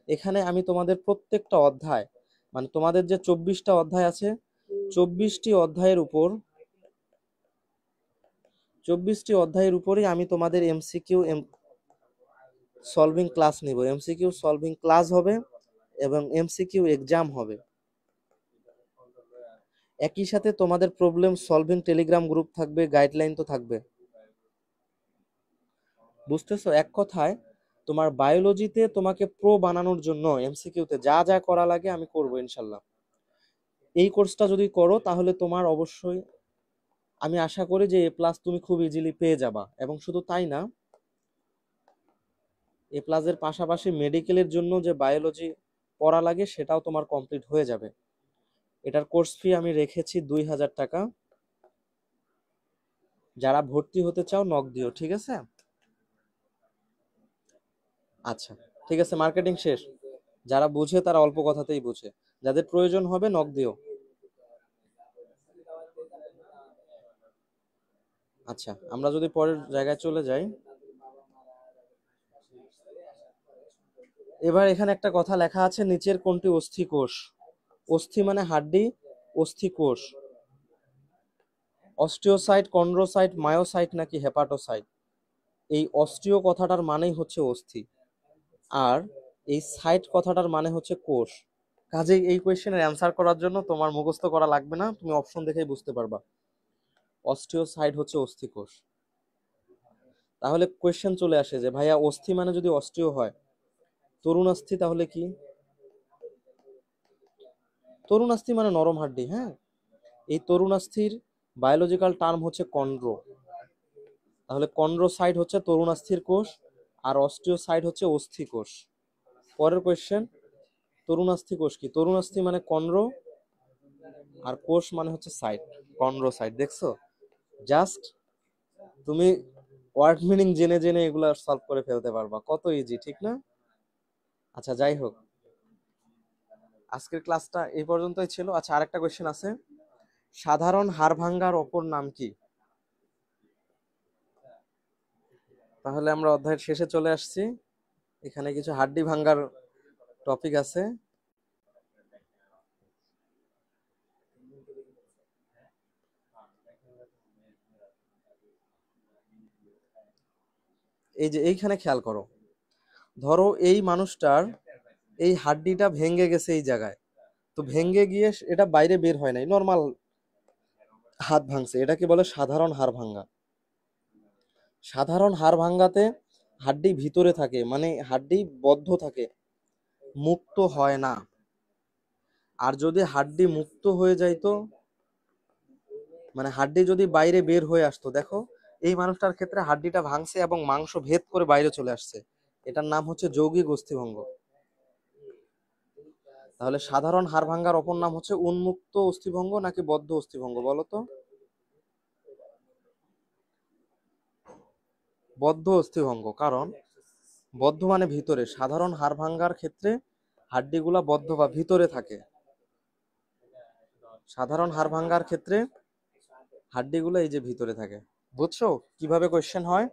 এখানে আমি তোমাদের প্রত্যেকটা অধ্যায়, মানে তোমাদের যে 24টা অধ্যায় আছে, 24টি অধ্যায়ের উপর 24টি অধ্যায়ের উপরেই আমি তোমাদের এমসিকিউ সলভিং ক্লাস নিব। এমসিকিউ সলভিং ক্লাস হবে এবং এমসিকিউ এক্সাম হবে। একই সাথে তোমাদের প্রবলেম সলভিং টেলিগ্রাম গ্রুপ থাকবে, গাইডলাইন তো থাকবে। বুঝতেছো? এক কথায় তোমার বায়োলজিতে তোমাকে প্রো বানানোর জন্য এমসিকিউতে যা যা করা লাগে আমি করব ইনশাল্লাহ। এই কোর্সটা যদি করো তাহলে তোমার অবশ্যই, আমি আশা করি যে A+ তুমি খুব ইজিলি পেয়ে যাবা। এবং শুধু তাই না, A+ এর পাশাপাশি মেডিকেলের জন্য যে বায়োলজি পড়া লাগে সেটাও তোমার কমপ্লিট হয়ে যাবে। এটার কোর্স ফি আমি রেখেছি 2000 টাকা। যারা ভর্তি হতে চাও নক দিও, ঠিক আছে? আচ্ছা, ঠিক আছে, মার্কেটিং শেষ। যারা বুঝে তারা অল্প কথাতেই বুঝে, যাদের প্রয়োজন হবে নক দিও। আচ্ছা, আমরা যদি পরের জায়গায় চলে যাই, এবার এখানে একটা কথা লেখা আছে, নিচের কোনটি অস্থি কোষ? অস্থি মানে হাড্ডি, অস্থি কোষ অস্টিওসাইট, কন্ড্রোসাইট, মায়োসাইট নাকি হেপাটোসাইট? এই অস্টিও কথাটার মানেই হচ্ছে অস্থি, আর এই সাইট কথাটার মানে হচ্ছে কোষ। কাজেই এই কোয়েশ্চেনের অ্যান্সার করার জন্য তোমার মুখস্থ করা লাগবে না, তুমি অপশন দেখেই বুঝতে পারবা অস্টিওসাইট হচ্ছে অস্থি কোষ। তাহলে কোয়েশ্চেন চলে আসে যে ভাইয়া অস্থি মানে যদি অস্টিও হয়, তরুণাস্থি তাহলে কি? তরুণাস্থি মানে নরম হাড্ডি, হ্যাঁ। এই তরুণাস্থির বায়োলজিক্যাল টার্ম হচ্ছে কন্ড্রো। তাহলে কন্ড্রোসাইট হচ্ছে তরুণাস্থির কোষ, আর অস্টিওসাইট হচ্ছে অস্থি কোষ। পরের কোয়েশ্চেন, তরুণাস্থি কোষ কি? তরুণাস্থি মানে কন্ড্রো, আর কোষ মানে হচ্ছে সাইট, কন্ড্রোসাইট। দেখছো, জাস্ট তুমি ওয়ার্ড মিনিং জেনে জেনে এগুলা সলভ করে ফেলতে পারবা, কত ইজি, ঠিক না? আচ্ছা, যাই হোক, আজকের ক্লাসটা এই পর্যন্তই ছিল। আচ্ছা, আরেকটা কোয়েশ্চেন আছে, সাধারণ হাড় ভাঙ্গার অপর নাম কি? তাহলে আমরা অধ্যায়ের শেষে চলে আসছি। এখানে কিছু হাড্ডি ভাঙ্গার টপিক আছে। এই যে এইখানে খেয়াল করো, ধরো এই মানুষটার এই হাড্ডিটা ভেঙে গেছে এই জায়গায়, তো ভেঙে গিয়ে এটা বাইরে বের হয় নাই, নর্মাল হাত ভাঙছে, এটাকে বলে সাধারণ হাড় ভাঙ্গা। সাধারণ হাড় ভাঙ্গাতে হাড্ডি ভিতরে থাকে, মানে হাড্ডি বদ্ধ থাকে, মুক্ত হয় না। আর যদি হাড্ডি মুক্ত হয়ে যাইতো, মানে হাড্ডি যদি বাইরে বের হয়ে আসতো, দেখো এই মানুষটার ক্ষেত্রে হাড্ডিটা ভাঙছে এবং মাংস ভেদ করে বাইরে চলে আসছে, এটার নাম হচ্ছে যৌগিক অস্থিভঙ্গ। তাহলে সাধারণ হাড় ভাঙার অপর নাম হচ্ছে উন্মুক্ত অস্থিভঙ্গ নাকি বদ্ধ অস্থিভঙ্গ, বলো তো? বদ্ধ অস্থিভঙ্গ, কারণ বদ্ধ মানে ভিতরে, সাধারণ হাড় ভাঙার ক্ষেত্রে হাড্ডিগুলা বদ্ধ বা ভিতরে থাকে। সাধারণ হাড় ভাঙার ক্ষেত্রে হাড্ডিগুলো এই যে ভিতরে থাকে। বুঝছো কিভাবে কোয়েশ্চেন হয়?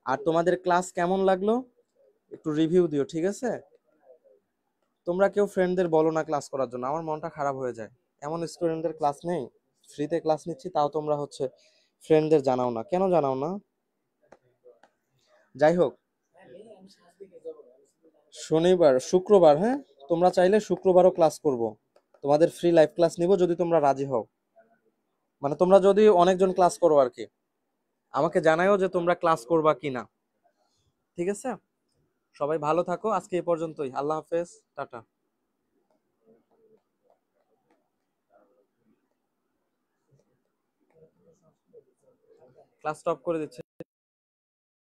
আর তোমাদের ক্লাস কেমন লাগলো একটু রিভিউ দিও, ঠিক আছে? তোমরা কেউ ফ্রেন্ডদের বলো না ক্লাস করার জন্য, আমার মনটা খারাপ হয়ে যায়। এমন স্টুডেন্টদের ক্লাস নেই, ফ্রিতে ক্লাস নিচ্ছি, তাও তোমরা হচ্ছে ফ্রেন্ডদের জানাও না, কেন জানাও না? যাই হোক, শনিবার শুক্রবার, হ্যাঁ, তোমরা চাইলে শুক্রবারও ক্লাস করব, তোমাদের ফ্রি লাইভ ক্লাস নিব যদি তোমরা রাজি হও। মানে তোমরা যদি অনেকজন ক্লাস করো আর কি, আমাকে জানাও যে তোমরা ক্লাস করবা কিনা। ঠিক আছে, সবাই ভালো থাকো, আজকে এই পর্যন্তই, আল্লাহ হাফেজ, টাটা। ক্লাস স্টপ করে দিচ্ছি।